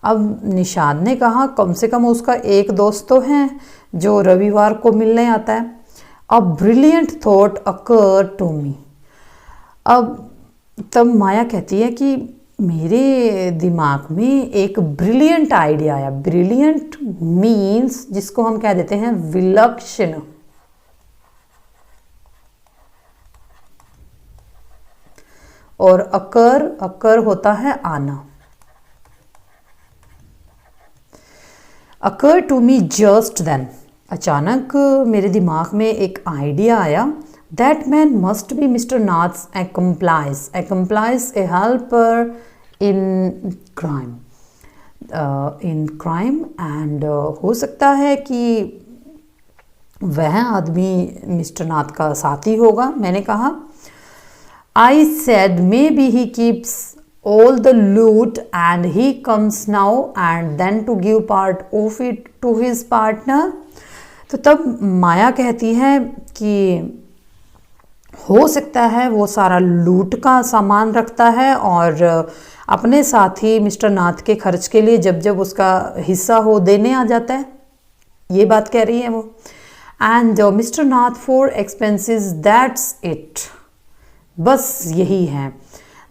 अब निशाद ने कहा कम से कम उसका एक दोस्त तो है जो रविवार को मिलने आता है। A brilliant thought occur to me. अब तब माया कहती है कि मेरे दिमाग में एक ब्रिलियंट आइडिया आया। ब्रिलियंट मीन्स जिसको हम कह देते हैं विलक्षण। और अकर होता है आना। Occur to me just then. अचानक मेरे दिमाग में एक आइडिया आया। That man must be mister Nath's accomplice, a helper in crime, and हो सकता है कि वह आदमी मिस्टर नाथ का साथी होगा। मैंने कहा I said maybe he keeps all the loot and he comes now and then to give part of it to his partner. तो तब माया कहती है कि हो सकता है वो सारा लूट का सामान रखता है और अपने साथी मिस्टर नाथ के खर्च के लिए जब जब उसका हिस्सा हो देने आ जाता है। ये बात कह रही है वो। And mister Nath for expenses, that's it. बस यही है।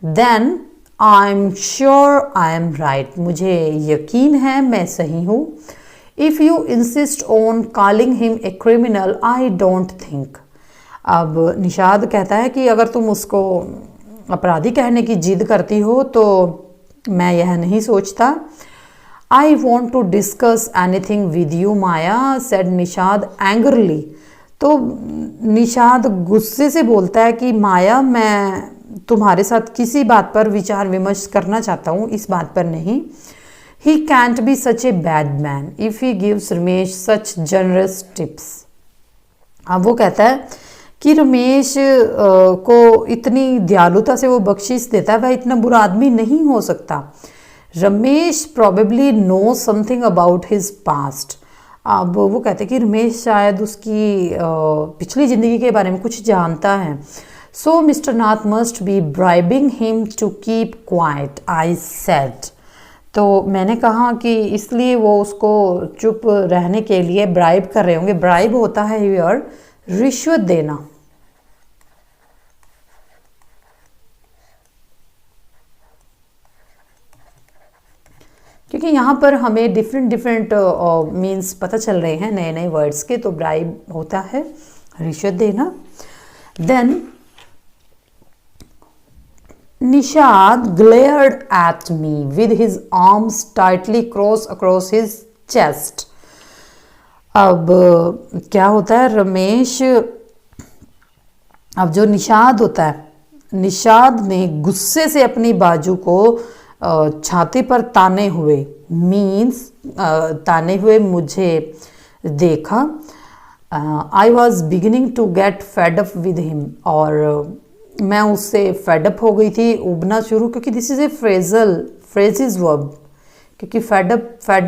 Then I am sure I am right. मुझे यकीन है मैं सही हूँ। If you insist on calling him a criminal I don't think. अब निशाद कहता है कि अगर तुम उसको अपराधी कहने की जिद करती हो तो मैं यह नहीं सोचता। I want to discuss anything with you Maya, said Nishad angrily. तो निशाद गुस्से से बोलता है कि माया, मैं तुम्हारे साथ किसी बात पर विचार विमर्श करना चाहता हूँ, इस बात पर नहीं। He can't be such a bad man if he gives Ramesh such generous tips. अब वो कहता है कि रमेश को इतनी दयालुता से वो बख्शीश देता है, वह इतना बुरा आदमी नहीं हो सकता। Ramesh probably know something about his past. अब वो कहते हैं कि रमेश शायद उसकी पिछली ज़िंदगी के बारे में कुछ जानता है। So mister Nath must be bribing him to keep quiet, I said. तो मैंने कहा कि इसलिए वो उसको चुप रहने के लिए ब्राइब कर रहे होंगे। ब्राइब होता है हियर रिश्वत देना। क्योंकि यहाँ पर हमें डिफरेंट मीन्स पता चल रहे हैं नए नए वर्ड्स के। तो ब्राइब होता है रिश्वत देना। Then Nishad glared at me with his arms tightly crossed across his chest. अब क्या होता है, रमेश, अब जो निषाद होता है, निषाद ने गुस्से से अपनी बाजू को छाती पर ताने हुए, मीन्स ताने हुए मुझे देखा। I was beginning to get fed up with him, और मैं उससे फेड अप हो गई थी, उबना शुरू, क्योंकि this is a phrases verb, क्योंकि फेड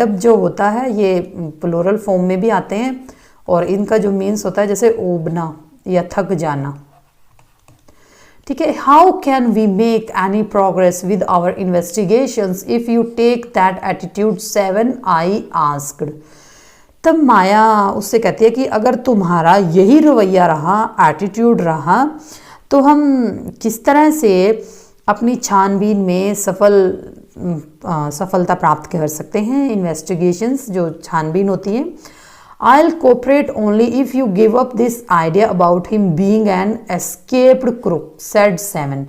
अप जो होता है ये प्लूरल फॉर्म में भी आते हैं, और इनका जो मीन्स होता है जैसे उबना या थक जाना। ठीक है, how can we make any progress with our investigations if you take that attitude 7, I asked. तब माया उससे कहती है कि अगर तुम्हारा यही रवैया रहा, एटीट्यूड रहा, तो हम किस तरह से अपनी छानबीन में सफलता प्राप्त कर सकते हैं। इन्वेस्टिगेशंस जो छानबीन होती है, I'll cooperate only if you give up this idea about him being an escaped crook, said 7.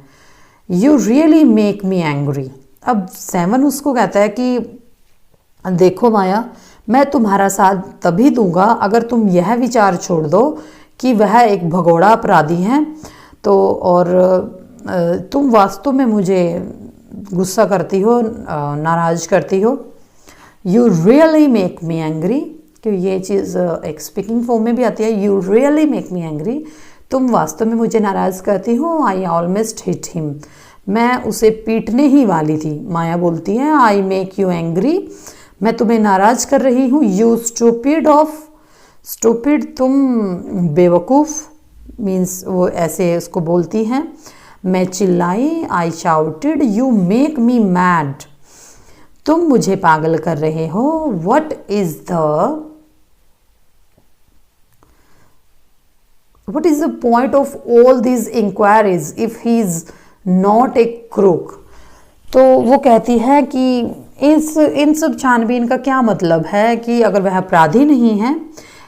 You really make me angry. अब 7 उसको कहता है कि देखो माया, मैं तुम्हारा साथ तभी दूंगा अगर तुम यह विचार छोड़ दो कि वह एक भगोड़ा अपराधी है, तो और तुम वास्तव में मुझे गुस्सा करती हो, नाराज करती हो। You really make me angry, कि ये चीज़ एक स्पीकिंग फॉर्म में भी आती है। You really make me angry, तुम वास्तव में मुझे नाराज़ करती हो। आई ऑलमोस्ट हिट हिम, मैं उसे पीटने ही वाली थी। माया बोलती है आई मेक यू एंग्री, मैं तुम्हें नाराज़ कर रही हूँ। यू स्टूपिड, तुम बेवकूफ़, मीन्स वो ऐसे उसको बोलती हैं। मैं चिल्लाई, I shouted, you make me mad, तुम मुझे पागल कर रहे हो। What is the point of all these inquiries if he is not a crook? तो वो कहती है कि इन सब छानबीन का क्या मतलब है कि अगर वह अपराधी नहीं है।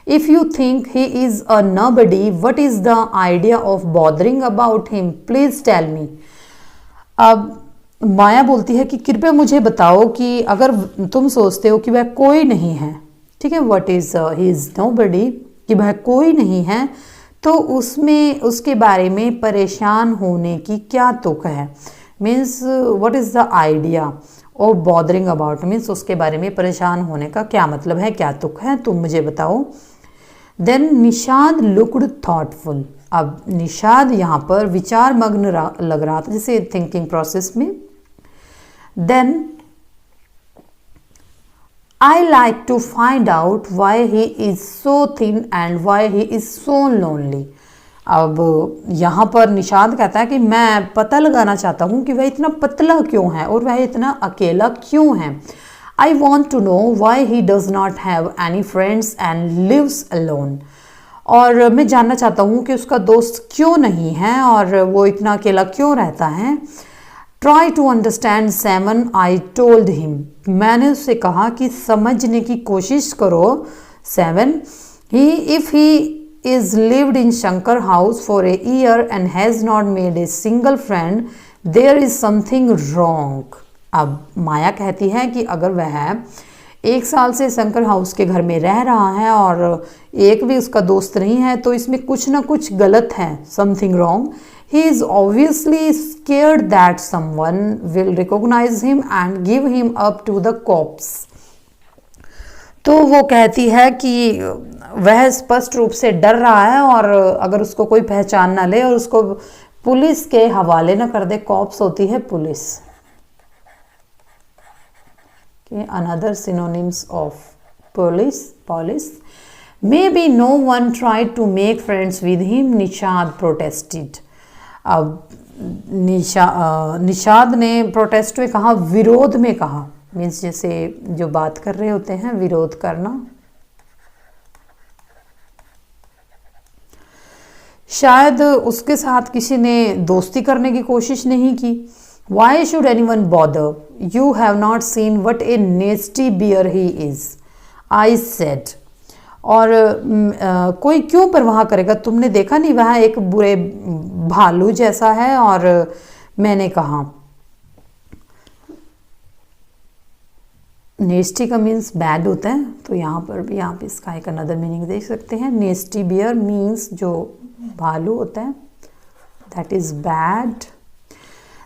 If you think he is a nobody, what is the idea of bothering about him? Please tell me. अब माया बोलती है कि कृपया मुझे बताओ कि अगर तुम सोचते हो कि वह कोई नहीं है, ठीक है, what is he is nobody, कि वह कोई नहीं है, तो उसमें उसके बारे में परेशान होने की क्या तुक है। Means what is the idea of bothering about, means उसके बारे में परेशान होने का क्या मतलब है, क्या तुक है, तुम मुझे बताओ। देन निषाद लुक्ड थॉटफुल, अब निषाद यहाँ पर विचार मग्न लग रहा था, जैसे थिंकिंग प्रोसेस में। Then I like to find out why he is so thin and why he is so lonely. अब यहाँ पर निषाद कहता है कि मैं पता लगाना चाहता हूँ कि वह इतना पतला क्यों है और वह इतना अकेला क्यों है। I want to know why he does not have any friends and lives alone. और मैं जानना चाहता हूँ कि उसका दोस्त क्यों नहीं है और वो इतना अकेला क्यों रहता है। Try to understand 7, I told him. मैंने उससे कहा कि समझने की कोशिश करो 7. If he is lived in Shankar house for a year and has not made a single friend, there is something wrong. अब माया कहती है कि अगर वह 1 साल से शंकर हाउस के घर में रह रहा है और एक भी उसका दोस्त नहीं है, तो इसमें कुछ ना कुछ गलत है, something wrong. He is obviously scared that someone will recognize him and give him up to the cops. तो वो कहती है कि वह स्पष्ट रूप से डर रहा है और अगर उसको कोई पहचान ना ले और उसको पुलिस के हवाले ना कर दे। कॉप्स होती है police. Another synonyms of police. Maybe no one tried to make friends with him, Nishad protested. अब निषाद ने प्रोटेस्ट में कहा, विरोध में कहा, मीन्स जैसे जो बात कर रहे होते हैं, विरोध करना। शायद उसके साथ किसी ने दोस्ती करने की कोशिश नहीं की। Why should anyone bother? You have not seen what a nasty bear he is, I said. और कोई क्यों परवाह करेगा, तुमने देखा नहीं वह एक बुरे भालू जैसा है। और मैंने कहा नेस्टी का मीन्स बैड होता है, तो यहाँ पर भी आप इसका एक अनदर मीनिंग देख सकते हैं। नेस्टी बियर मीन्स जो भालू होता है, that is bad.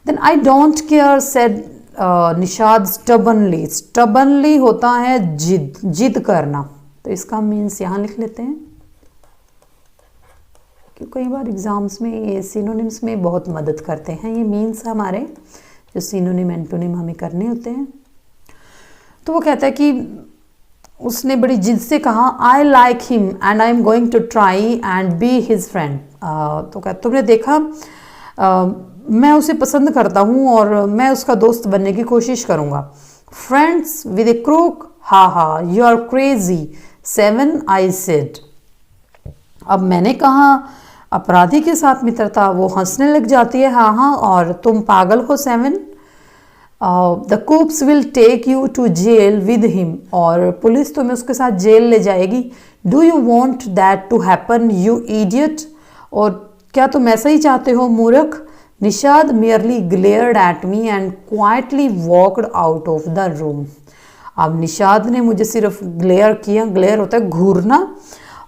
Then I don't care said Nishad stubbornly. Stubbornly होता है जिद, जिद करना, तो इसका मीन्स यहाँ लिख लेते हैं, क्योंकि कई बार एग्जाम्स में ये सिनोनिम्स में बहुत मदद करते हैं। ये मीन्स हमारे जो सिनोनिम एंटोनिम हमें करने होते हैं। तो वो कहता है कि उसने बड़ी जिद से कहा, I like him and I am going to try and be his friend. तो कहता, तुमने देखा मैं उसे पसंद करता हूँ और मैं उसका दोस्त बनने की कोशिश करूँगा। Friends with A crook, ha ha you are crazy 7 I said. अब मैंने कहा अपराधी के साथ मित्रता, वो हंसने लग जाती है, हाँ हाँ, और तुम पागल हो 7। The cops will take you to jail with him, और पुलिस तुम्हें उसके साथ जेल ले जाएगी। Do you want that to happen you idiot, और क्या तुम ऐसा ही चाहते हो मूर्ख। Nishad merely glared at me and quietly walked out of the room। अब निशाद ने मुझे सिर्फ ग्लेयर किया, ग्लेयर होता है घूरना,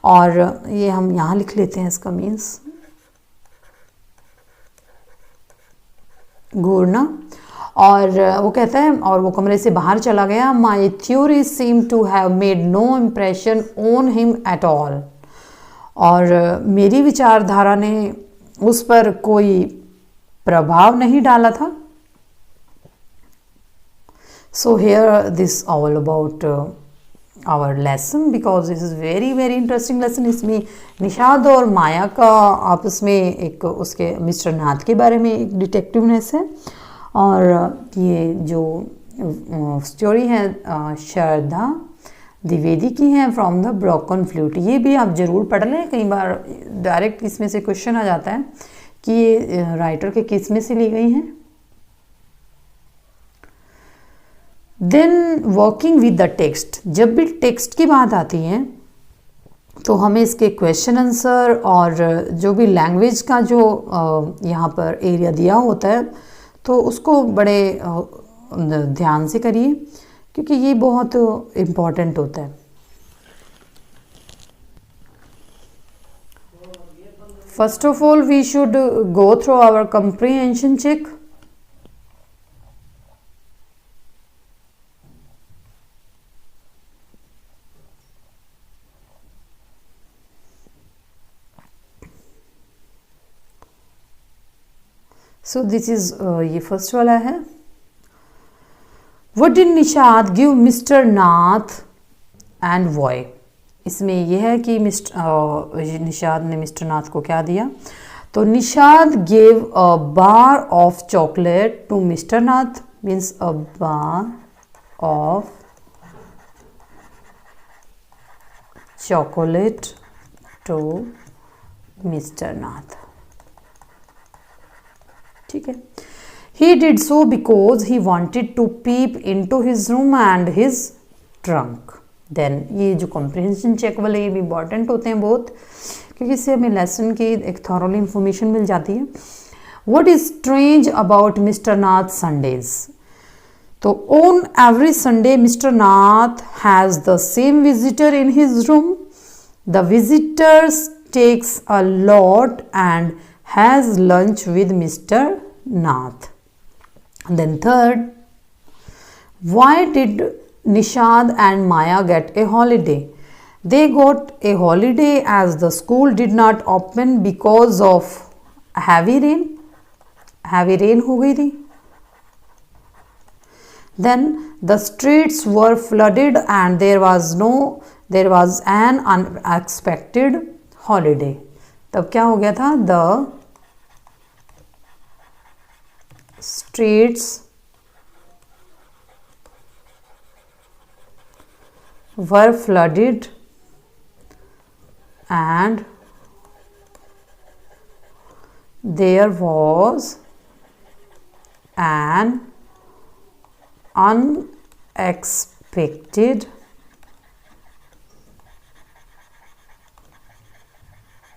और ये हम यहाँ लिख लेते हैं इसका मीन्स घूरना। और वो कहता है, और वो कमरे से बाहर चला गया। My theory seem to have made no impression on him at all, और मेरी विचारधारा ने उस पर कोई प्रभाव नहीं डाला था। So here this all about our lesson, because this is very very interesting lesson. इसमें निशाद और माया का आपस में एक, उसके मिस्टर नाथ के बारे में एक डिटेक्टिवनेस है, और ये जो स्टोरी है शारदा द्विवेदी की है, फ्रॉम द ब्रोकन फ्लूट। ये भी आप ज़रूर पढ़ लें, कई बार डायरेक्ट इसमें से क्वेश्चन आ जाता है कि ये राइटर के किस में से ली गई हैं। Then working with the text, जब भी टेक्स्ट की बात आती है तो हमें इसके क्वेश्चन आंसर और जो भी लैंग्वेज का जो यहाँ पर एरिया दिया होता है, तो उसको बड़े ध्यान से करिए, क्योंकि ये बहुत इम्पॉर्टेंट होता है। First of all, we should go through our comprehension check. So this is ये first वाला है। What did Nishad give Mr. Nath and why? इसमें यह है कि निशाद ने मिस्टर नाथ को क्या दिया। तो Nishad gave a bar of chocolate to mister Nath, means a bar of chocolate to mister Nath. ठीक है। He did so because he wanted to peep into his room and his trunk. Then ये जो comprehension check वाले ये भी important होते हैं बहुत, क्योंकि इससे हमें लेसन की एक थॉरली इंफॉर्मेशन मिल जाती है। What is strange about mister Nath Sundays, तो on every Sunday mister Nath has the same visitor in his room. The visitors takes a lot and has lunch with mister Nath. Then third, why did Nishad and Maya get a holiday? They got a holiday as the school did not open because of heavy rain. Heavy rain हो गई थी। Then the streets were flooded and there was an unexpected holiday. तब क्या हो गया था? The streets were flooded and there was an unexpected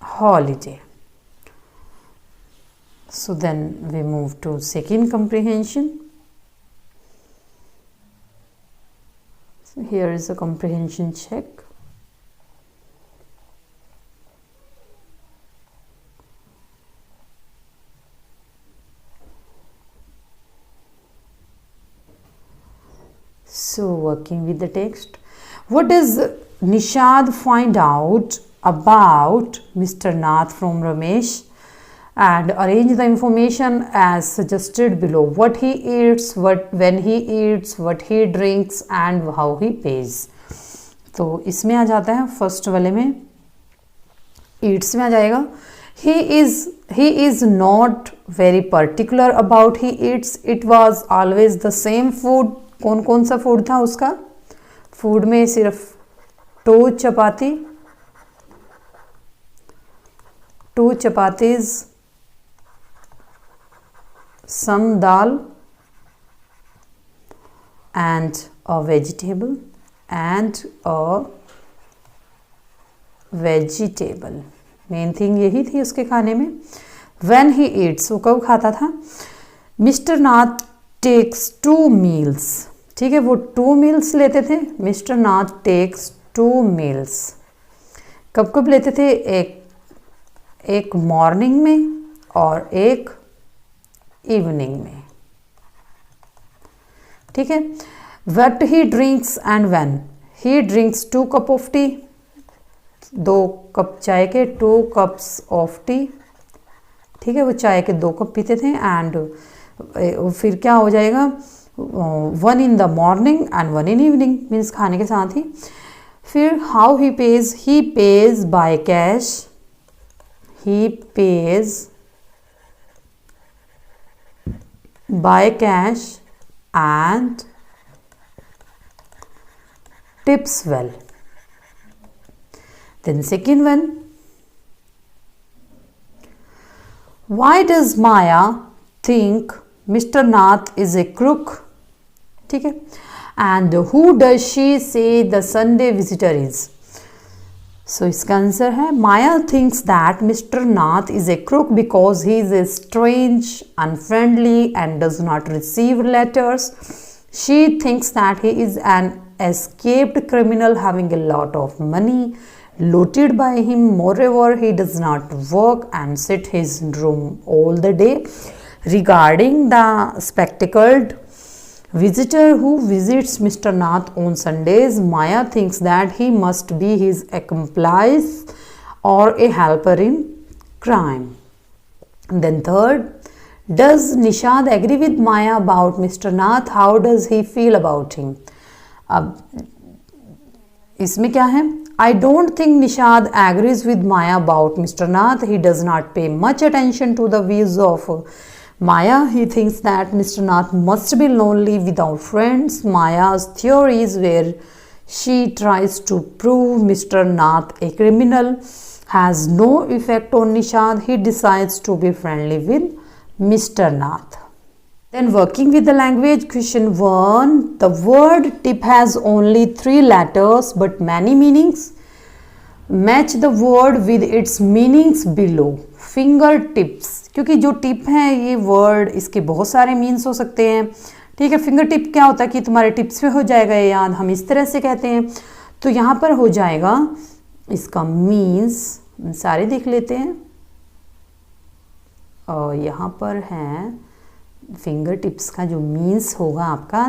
holiday. So then we move to second comprehension. here is a comprehension check. So working with the text, what does Nishad find out about Mr. Nath from Ramesh? And arrange the information as suggested below. What he eats, when he eats, what he drinks and how he pays. तो इसमें आ जाता है first वाले में, eats में आ जाएगा. He is not very particular about he eats. It was always the same food. कौन कौन सा फूड था उसका? फूड में सिर्फ 2 chapatis, some dal and a vegetable main thing यही थी उसके खाने में. When he eats, वो कब खाता था? मिस्टर नाथ टेक्स 2 meals. ठीक है, वो 2 meals लेते थे. मिस्टर नाथ टेक्स 2 meals. कब कब लेते थे? एक मॉर्निंग में और एक इवनिंग में. ठीक है. What he drinks and when. He drinks 2 cup of tea. 2 cup चाय के 2 cups of tea. ठीक है, वो चाय के 2 कप पीते थे. एंड फिर क्या हो जाएगा? 1 in the morning and 1 in evening, means खाने के साथ ही. फिर how he page. He page by cash. He pays by cash and tips well. Then second one, why does Maya think Mr. Nath is a crook? ठीक है. And who does she say the Sunday visitor is? So इसका answer है, Maya thinks that Mr. Nath is a crook because he is strange, unfriendly and does not receive letters. She thinks that he is an escaped criminal having a lot of money looted by him. Moreover, he does not work and sit his room all the day. Regarding the spectacled visitor who visits Mr. Nath on Sundays, Maya thinks that he must be his accomplice or a helper in crime. And then third, does Nishad agree with Maya about Mr. Nath? How does he feel about him? अब इसमें क्या है? I don't think Nishad agrees with Maya about Mr. Nath. He does not pay much attention to the views of Maya. He thinks that Mr. Nath must be lonely without friends. Maya's theories where she tries to prove Mr. Nath a criminal has no effect on Nishad. He decides to be friendly with Mr. Nath. Then working with the language, question 1. The word tip has only 3 letters but many meanings. Match the word with its meanings below. Finger tips, क्योंकि जो tip है ये word, इसके बहुत सारे means हो सकते हैं. ठीक है. फिंगर टिप क्या होता है कि तुम्हारे टिप्स पे हो जाएगा ये याद, हम इस तरह से कहते हैं. तो यहाँ पर हो जाएगा इसका मीन्स, सारे देख लेते हैं. और यहाँ पर है फिंगर टिप्स का जो मीन्स होगा आपका,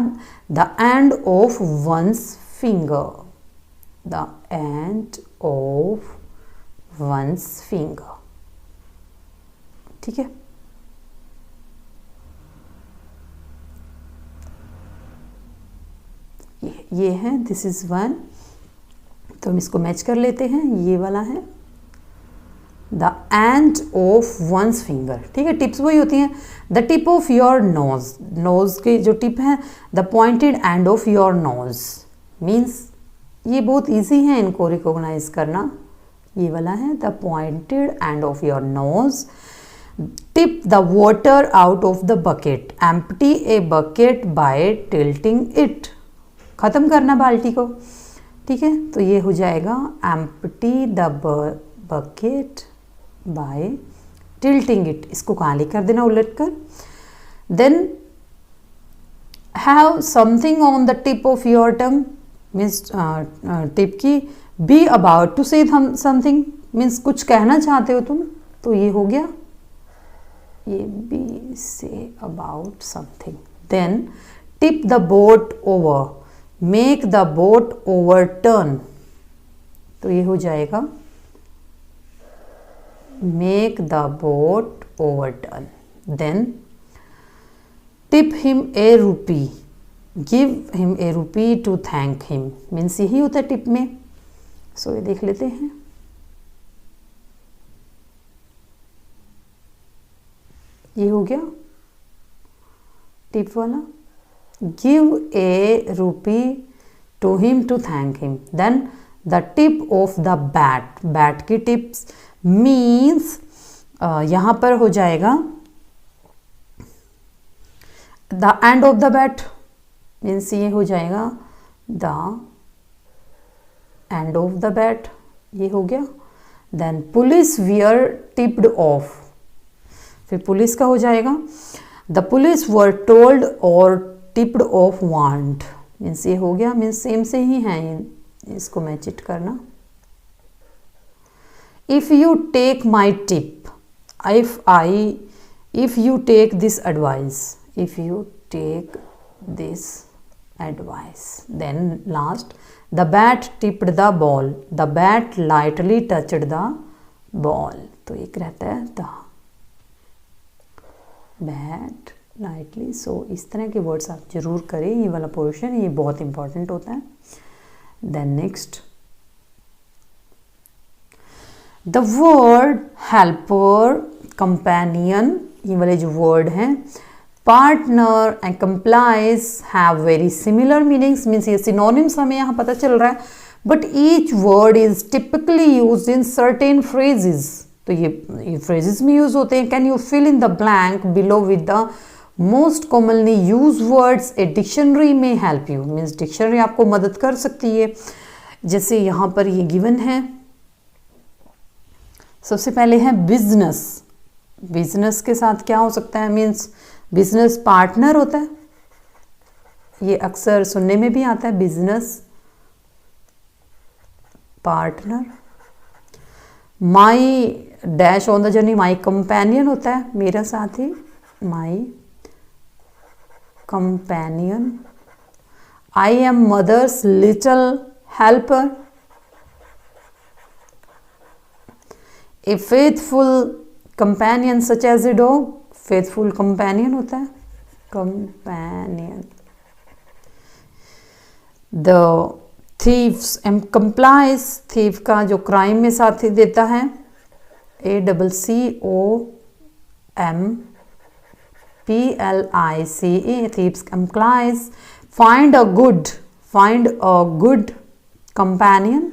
the end of one's finger. The end of one's finger. ठीक है. ये है, दिस इज 1. तो हम इसको मैच कर लेते हैं. ये वाला है the end of one's finger. ठीक है. टिप्स वही होती हैं. The tip of your nose. Nose के जो टिप है, the pointed end of your nose. Means ये बहुत इजी है इनको रिकॉग्नाइज करना. ये वाला है the pointed end of your knows. Tip the water out of the bucket. Empty a bucket by tilting it. खत्म करना बाल्टी को. ठीक है. तो ये हो जाएगा empty the bucket by tilting it. इसको काली कर देना उलट कर. Then have something on the tip of your tongue. Means tip की be about to say something means कुछ कहना चाहते हो तुम, तो ये हो गया ये बी से about something. Then tip the boat over, make the boat over turn, तो ये हो जाएगा make the boat over turn. Then tip him a rupee, give him a rupee to thank him, means यही होता है tip में। सो ये देख लेते हैं। ये हो गया टिप वाला, give a rupee to him to thank him. Then the tip of the bat, bat की टिप्स मीन्स यहां पर हो जाएगा the end of the bat, means ये हो जाएगा the end of the bat, ये हो गया। Then police were tipped off, फिर पुलिस का हो जाएगा द पुलिस वर टोल्ड और टिप्ड ऑफ वांट, मीन्स ये हो गया, मीन्स सेम से ही है, इसको मैच इट करना। If you take my tip, if you take this advice, if you take this advice. Then last the bat tipped the ball, the bat lightly touched the ball, तो एक रहता है the bat lightly. सो इस तरह के words आप जरूर करें, ये वाला पोर्शन ये बहुत इंपॉर्टेंट होता है। Then next the word helper, companion, ये वाले जो वर्ड हैं, partner and accomplice have very similar meanings, means ये सिनोनिम्स हमें यहाँ पता चल रहा है, but each word is typically used in certain phrases, तो ये फ्रेजेस में यूज होते हैं। Can you fill in the blank below with the most commonly use words, a dictionary में हेल्प यू, मीन्स डिक्शनरी आपको मदद कर सकती है। जैसे यहाँ पर ये गिवन है, सबसे पहले है बिजनेस, बिजनेस के साथ क्या हो सकता है, मीन्स बिजनेस पार्टनर होता है, ये अक्सर सुनने में भी आता है, business partner. My dash on the journey, my companion होता है, मेरा साथी, my companion. I am mother's little helper, a faithful companion such as a dog, faithful companion होता है, companion. The thieves am accomplices, thief का जो crime में साथी देता है, ACCOMPLICE, thieves complies. Find a good companion,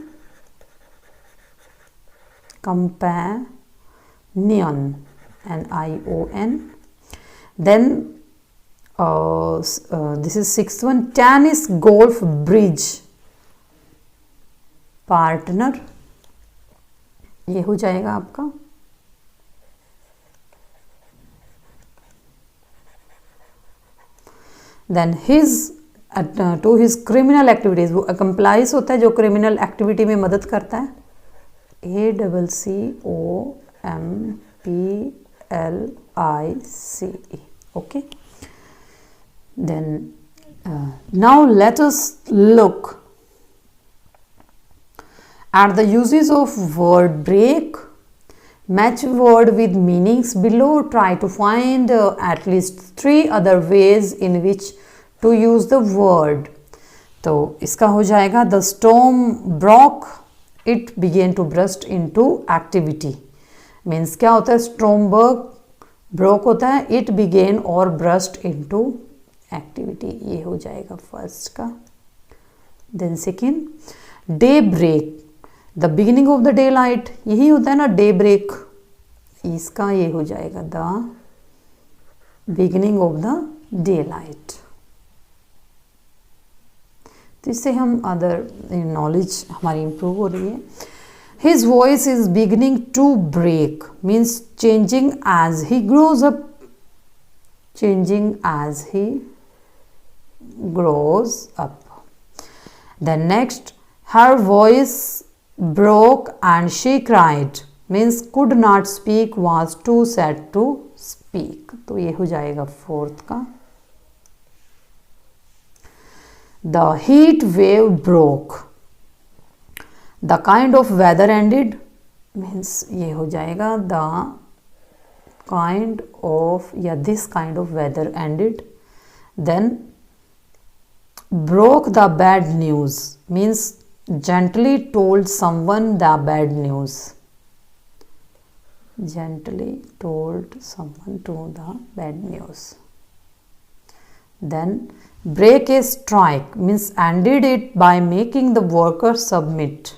NION. Then this is sixth one, tennis, golf, bridge, partner, ये हो जाएगा आपका। Then to his criminal activities, वो कंप्लाइज होता है जो क्रिमिनल एक्टिविटी में मदद करता है, ACCOMPLICE, okay. Then now let us look at the uses of word break. Match word with meanings below. Try to find at least 3 other ways in which to use the word. तो इसका हो जाएगा the storm broke, it began to burst into activity. Means क्या होता है, storm broke होता है, it began और burst into activity, ये हो जाएगा फर्स्ट का। Then second, day break, the beginning of the day light, यही होता है ना डे ब्रेक, इसका ये हो जाएगा the beginning of the day light. तो इससे हम अदर नॉलेज हमारी इंप्रूव हो रही है। His voice is beginning to break, means changing as he grows up, changing as he grows up. Then next, her voice broke and she cried means could not speak, was too sad to speak. तो ये हो जाएगा fourth का। The heat wave broke, the kind of weather ended means ये हो जाएगा the kind of या this kind of weather ended. Then broke the bad news means gently told someone the bad news, gently told someone to the bad news. Then break a strike means ended it by making the worker submit,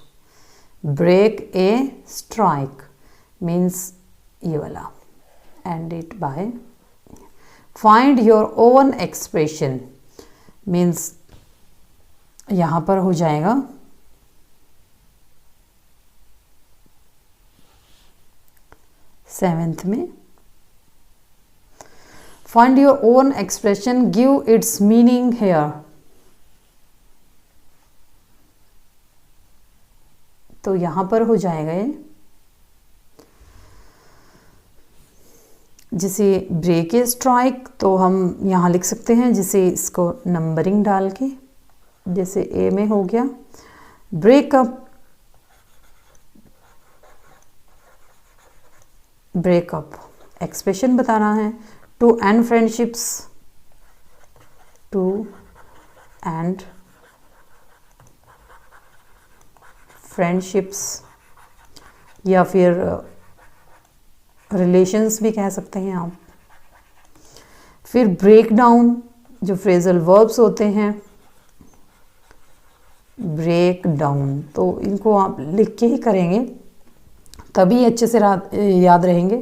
break a strike means ये वाला end it by। find your own expression means यहाँ पर हो जाएगा seventh में, find your own expression, give its meaning here. तो यहां पर हो जाएगा ये, जिसे ब्रेक ए स्ट्राइक तो हम यहां लिख सकते हैं, जिसे इसको नंबरिंग डाल के, जैसे ए में हो गया ब्रेकअप, ब्रेकअप एक्सप्रेशन बताना है, to end friendships, to end friendships या फिर रिलेशंस भी कह सकते हैं आप। फिर ब्रेक डाउन, जो फ्रेजल वर्ब्स होते हैं, ब्रेक डाउन, तो इनको आप लिख के ही करेंगे तभी अच्छे से याद रहेंगे।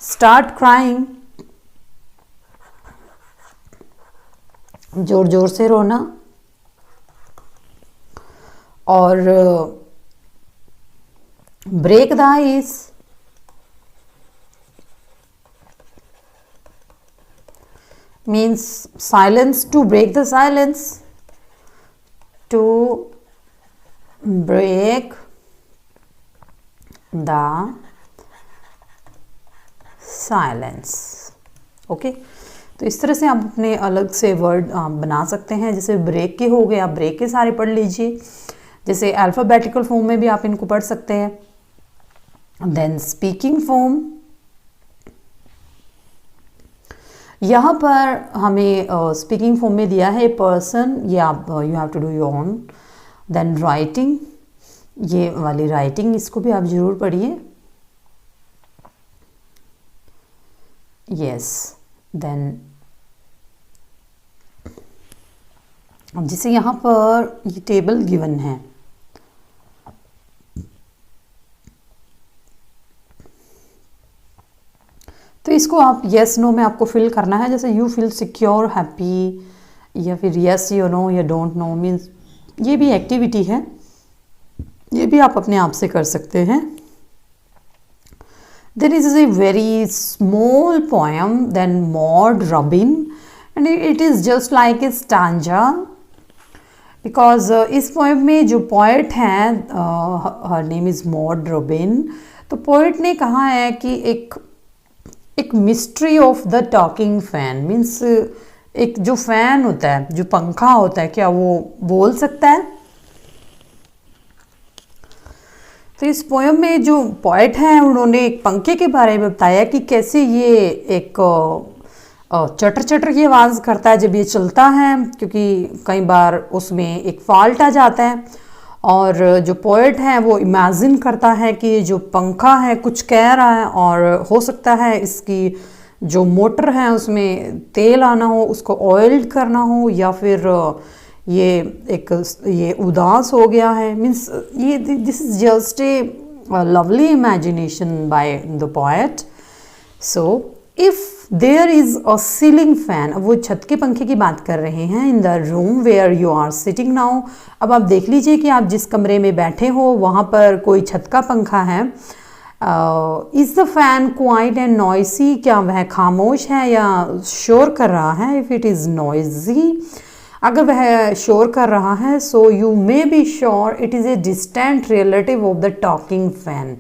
स्टार्ट क्राइंग, जोर जोर से रोना, और break the ice means silence, to break the silence, to break the silence। Okay, तो इस तरह से आप अपने अलग से वर्ड बना सकते हैं। जैसे ब्रेक के हो गए, आप ब्रेक के सारे पढ़ लीजिए, जैसे अल्फ़ाबेटिकल फॉर्म में भी आप इनको पढ़ सकते हैं। देन स्पीकिंग फॉर्म, यहाँ पर हमें स्पीकिंग फॉर्म में दिया है पर्सन, या you have to do your own. Then writing, ये वाली राइटिंग, इसको भी आप जरूर पढ़िए। यस, देन जिसे यहाँ पर ये टेबल गिवन है, तो इसको आप येस नो में आपको फिल करना है। जैसे यू फील सिक्योर, हैप्पी, या फिर येस यू नो या डोंट नो मीन्स, ये भी एक्टिविटी है, ये भी आप अपने आप से कर सकते हैं। There is a very small poem then Maud Robin, and it is just like a stanza, because इस पोएम में जो पोएट हैं, her name is Maud Robin, तो पोएट ने कहा है कि एक mystery of the talking fan means, एक जो फैन होता है, जो पंखा होता है, क्या वो बोल सकता है? तो इस पोएम में जो पोएट हैं उन्होंने एक पंखे के बारे में बताया कि कैसे ये एक चटर चटर की आवाज़ करता है जब ये चलता है, क्योंकि कई बार उसमें एक फॉल्ट आ जाता है। और जो पोएट है वो इमेजिन करता है कि जो पंखा है कुछ कह रहा है, और हो सकता है इसकी जो मोटर है उसमें तेल आना हो, उसको ऑयल करना हो, या फिर ये उदास हो गया है। मीन्स ये this is just a lovely imagination by the poet. So if there is a ceiling fan, अब वो छत के पंखे की बात कर रहे हैं, in the room where you are sitting now. अब आप देख लीजिए कि आप जिस कमरे में बैठे हो वहाँ पर कोई छत का पंखा है, is the fan quiet and noisy, क्या वह खामोश है या शोर कर रहा है? इफ़ इट इज़ नॉइजी, अगर वह शोर कर रहा है, so you may be sure it is a distant relative of the talking fan.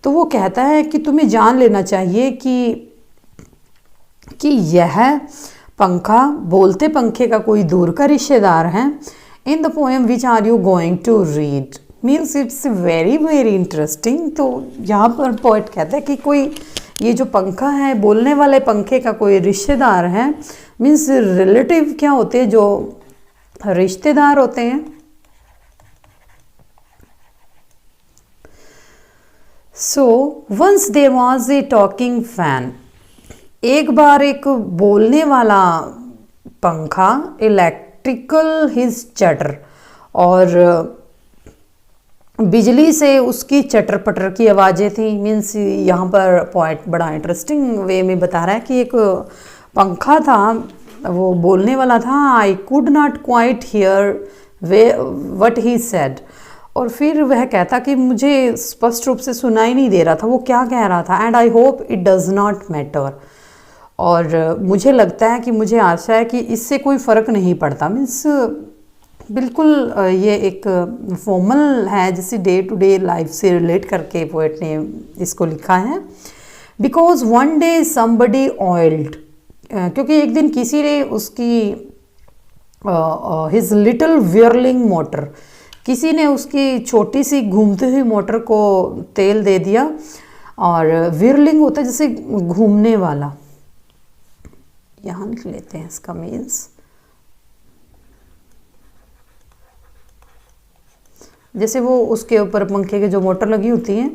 तो वो कहता है कि तुम्हें जान लेना चाहिए कि यह पंखा बोलते पंखे का कोई दूर का रिश्तेदार है। In the poem which are you going to read means it's very very interesting. तो यहाँ पर पोएट कहता है कि कोई ये जो पंखा है, बोलने वाले पंखे का कोई रिश्तेदार है। मीन्स रिलेटिव क्या होते हैं? जो रिश्तेदार होते हैं। So once there was a talking fan, एक बार एक बोलने वाला पंखा, इलेक्ट्रिकल हिज चटर, और बिजली से उसकी चटर पटर की आवाज़ें थी। मीन्स यहाँ पर पॉइंट बड़ा इंटरेस्टिंग वे में बता रहा है कि एक पंखा था, वो बोलने वाला था। आई could not quite here what he said, और फिर वह कहता कि मुझे स्पष्ट रूप से सुनाई नहीं दे रहा था वो क्या कह रहा था। And I hope it does not matter, और मुझे लगता है कि मुझे आशा है कि इससे कोई फ़र्क नहीं पड़ता। मीन्स बिल्कुल ये एक फॉर्मल है, जैसे डे टू डे लाइफ से रिलेट करके पोएट ने इसको लिखा है। Because one day somebody oiled, क्योंकि एक दिन किसी ने उसकी हिज लिटिल व्हिर्लिंग मोटर, किसी ने उसकी छोटी सी घूमती हुई मोटर को तेल दे दिया। और व्हिर्लिंग होता है जैसे घूमने वाला, यहाँ लिख लेते हैं इसका मीन्स, जैसे वो उसके ऊपर पंखे की जो मोटर लगी होती है।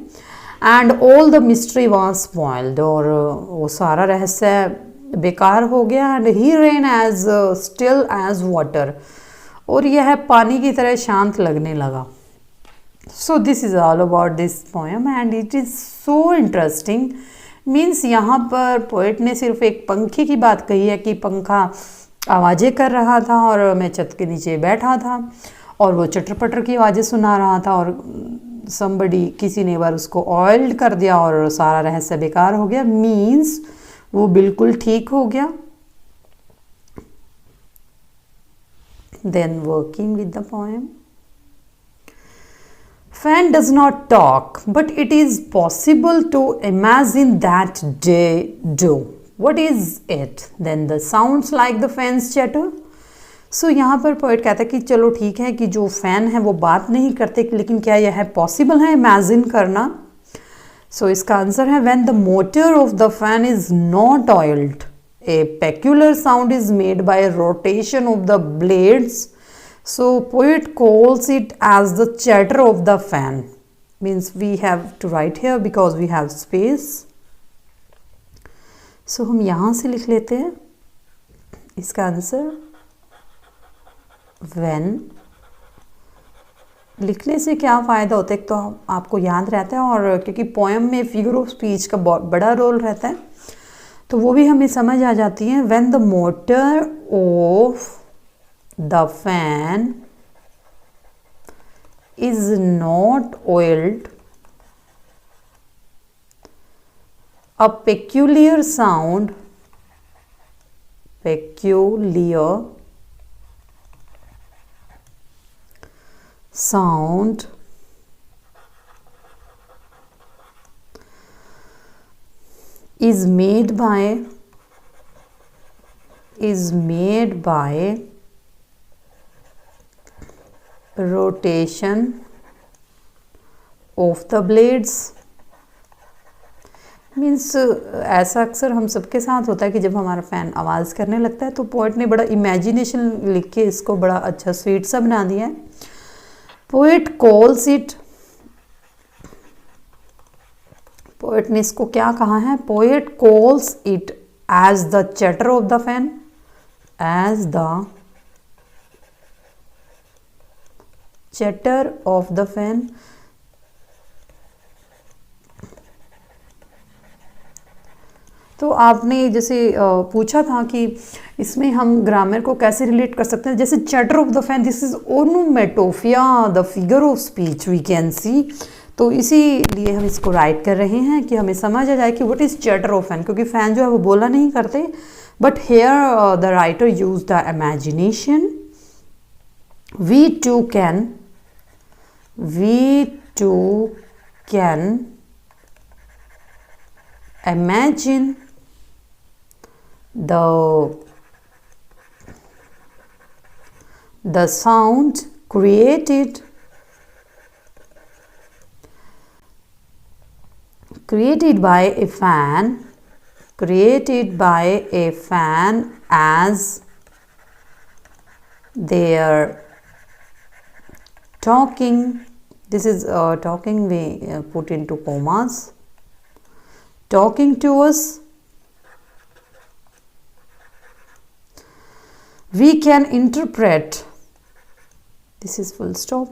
And all the mystery was spoiled, और वो सारा रहस्य बेकार हो गया। And he ran as still as water, और यह पानी की तरह शांत लगने लगा। So this is all about this poem and it is so interesting. Means यहाँ पर पोएट ने सिर्फ एक पंखे की बात कही है कि पंखा आवाज़ें कर रहा था और मैं छत के नीचे बैठा था और वो चटर पटर की आवाज़ें सुना रहा था, और समबडी किसी ने बार उसको ऑयल्ड कर दिया और सारा रहस्य बेकार हो गया। मीन्स वो बिल्कुल ठीक हो गया। Then working with the poem, fan does not talk but it is possible to imagine that they do. What is it? Then the sounds like the fans chatter. So यहाँ पर पोएट कहता है कि चलो ठीक है कि जो फैन है वो बात नहीं करते, लेकिन क्या यह पॉसिबल है इमेजिन करना? सो इसका आंसर है when the motor of the fan is not oiled, a peculiar sound is made by rotation of the blades. So poet calls it as the chatter of the fan. Means we have to write here because we have space. So हम यहाँ से लिख लेते हैं इसका answer when। लिखने से क्या फ़ायदा होता है? एक तो आपको याद रहता है, और क्योंकि पोएम में फिगर ऑफ स्पीच का बहुत बड़ा रोल रहता है तो वो भी हमें समझ आ जाती है। when the motor of the fan is not oiled, a peculiar sound is made by rotation of the blades. Means ऐसा अक्सर हम सबके साथ होता है कि जब हमारा फ़ैन आवाज़ करने लगता है तो पोएट ने बड़ा इमेजिनेशन लिख के इसको बड़ा अच्छा स्वीट सा बना दिया है। पोएट कॉल्स इट, पोएट ने इसको क्या कहा है? Poet calls it as the chatter of the fan, as the chatter of the fan. तो आपने जैसे पूछा था कि इसमें हम ग्रामर को कैसे रिलेट कर सकते हैं, जैसे chatter of the fan, this is onomatopoeia the figure of speech we can see. तो इसीलिए हम इसको राइट कर रहे हैं कि हमें समझ आ जाए कि what is chatter of fan, क्योंकि फैन जो है वो बोला नहीं करते, but here the writer use the imagination. We too can imagine the sound created by a fan as their talking. This is talking we put into commas. Talking to us. We can interpret. This is full stop.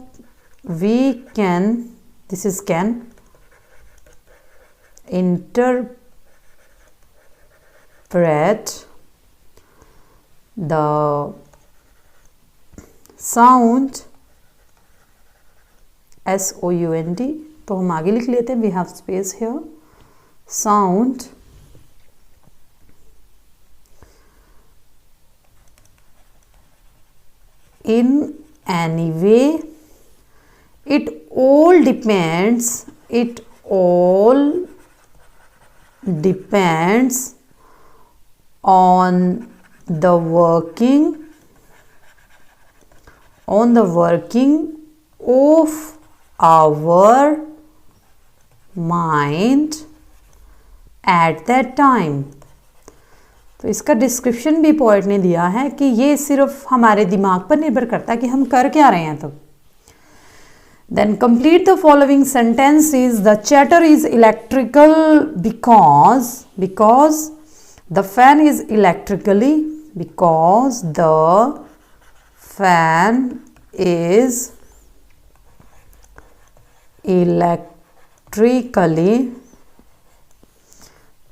We can. This is can. Interpret the sound. SOUND. तो हम आगे लिख लेते हैं. We have space here. Sound in any way. It all depends. It all depends on the working of our mind at that time. तो इसका description भी poet ने दिया है कि ये सिर्फ हमारे दिमाग पर निर्भर करता है कि हम कर क्या रहे हैं. तब then complete the following sentences. The chatter is electrical because the fan is electrically, because the fan is electrically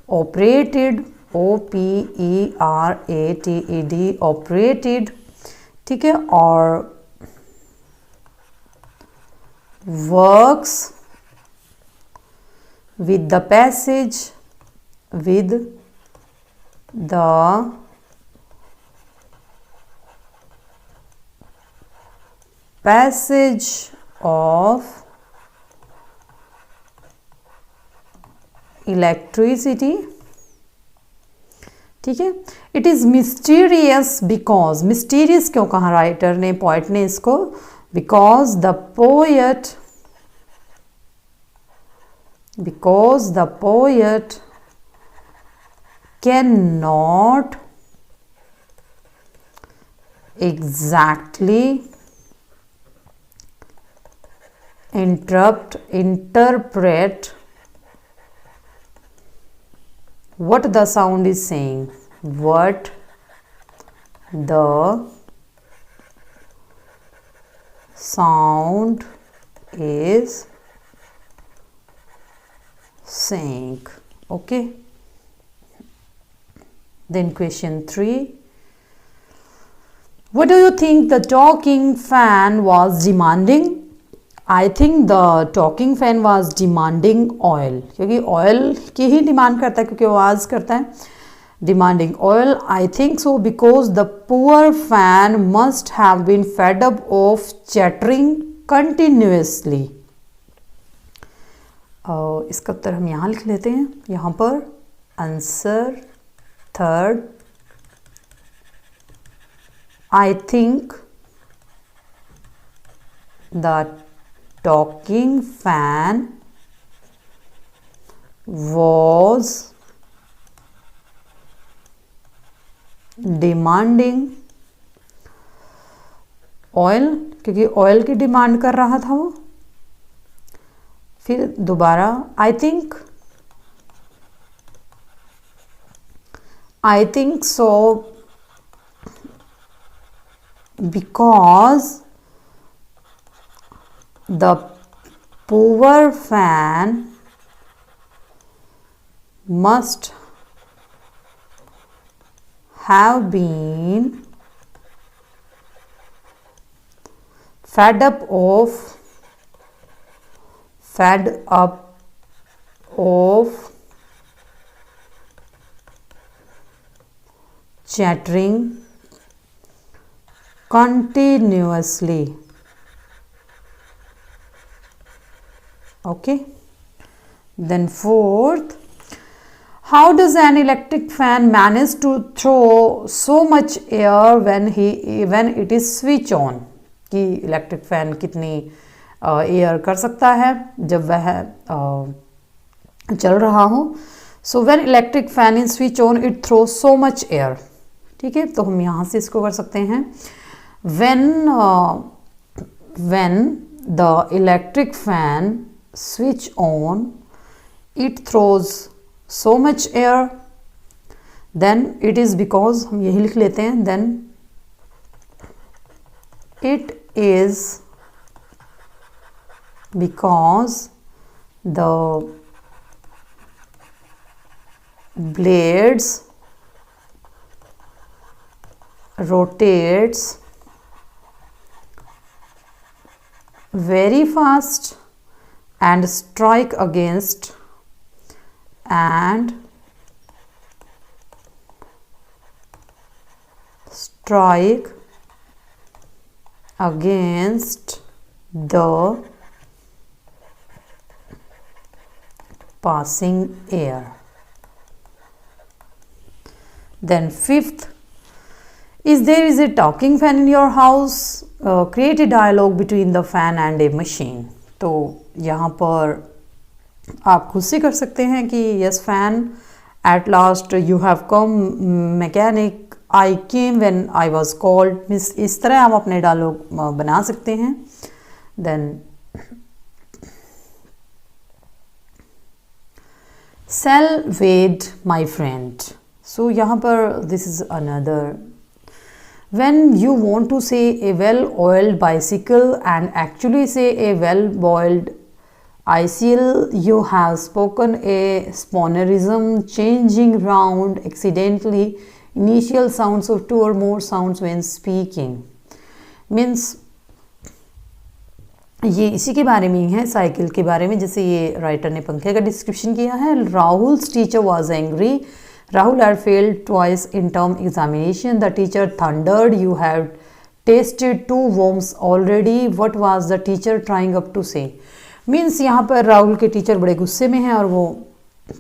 operated. OPERATED operated. ठीक है. और works with the passage of electricity. ठीक है. It is mysterious because. Mysterious क्यों कहा writer ने, poet ने इसको? because the poet cannot exactly interpret what the sound is saying. What the sound is saying. Okay. Then question 3. What do you think the talking fan was demanding? I think the talking fan was demanding oil. क्योंकि oil की ही demand करता है, क्योंकि आवाज़ करता है. Demanding oil. I think so because the poor fan must have been fed up of chattering continuously. इसका उत्तर हम यहाँ लिख लेते हैं. यहाँ पर answer third. I think the talking fan was demanding oil, क्योंकि ऑयल की डिमांड कर रहा था वो. फिर दोबारा I think so because the poor fan must have been fed up fed up of chattering continuously. Okay. Then fourth, how does an electric fan manage to throw so much air when it is switch on? कि electric fan कितनी air कर सकता है जब वह चल रहा हो. So when electric fan is switch on it throw so much air. ठीक है, तो हम यहाँ से इसको कर सकते हैं. when the electric fan switch on it throws so much air, then it is because, हम यही लिख लेते हैं, then it is because the blades rotates very fast and strike against the passing air. Then fifth, there is a talking fan in your house, create a dialogue between the fan and a machine. तो यहाँ पर आप खुद से कर सकते हैं कि yes fan, at last you have come, mechanic, I came when I was called. Means इस तरह आप अपने डायलॉग बना सकते हैं. Then salvage my friend. So यहाँ पर this is another. When you want to say a well-oiled bicycle and actually say a well-boiled ICL, you have spoken a spoonerism, changing round accidentally initial sounds of two or more sounds when speaking. Means ये इसी के बारे में ही है, cycle के बारे में. जैसे ये राइटर ने पंखे का डिस्क्रिप्शन किया है. Rahul's teacher was angry. Rahul had failed twice in term examination. The teacher thundered, you have tasted 2 worms already. What was the teacher trying up to say? Means यहाँ पर राहुल के टीचर बड़े गुस्से में हैं और वो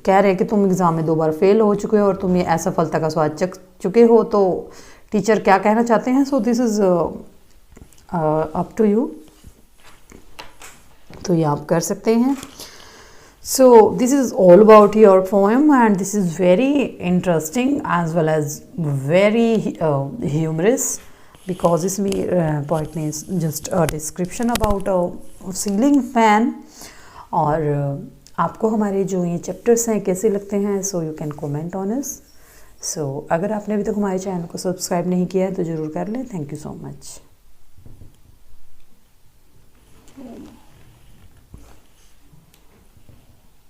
कह रहे हैं कि तुम एग्ज़ाम में 2 बार फेल हो चुके हो और तुम ये असफलता का स्वाद चख चुके हो. तो टीचर क्या कहना चाहते हैं? So this is up to you. तो ये आप कर सकते हैं. So this is all about your poem, and this is very interesting as well as very humorous, because इसमें poet ने just a description about a ceiling fan. और आपको हमारे जो ये chapters हैं कैसे लगते हैं, so you can comment on us. So अगर आपने अभी तक हमारे चैनल को सब्सक्राइब नहीं किया है तो ज़रूर कर लें. Thank you so much.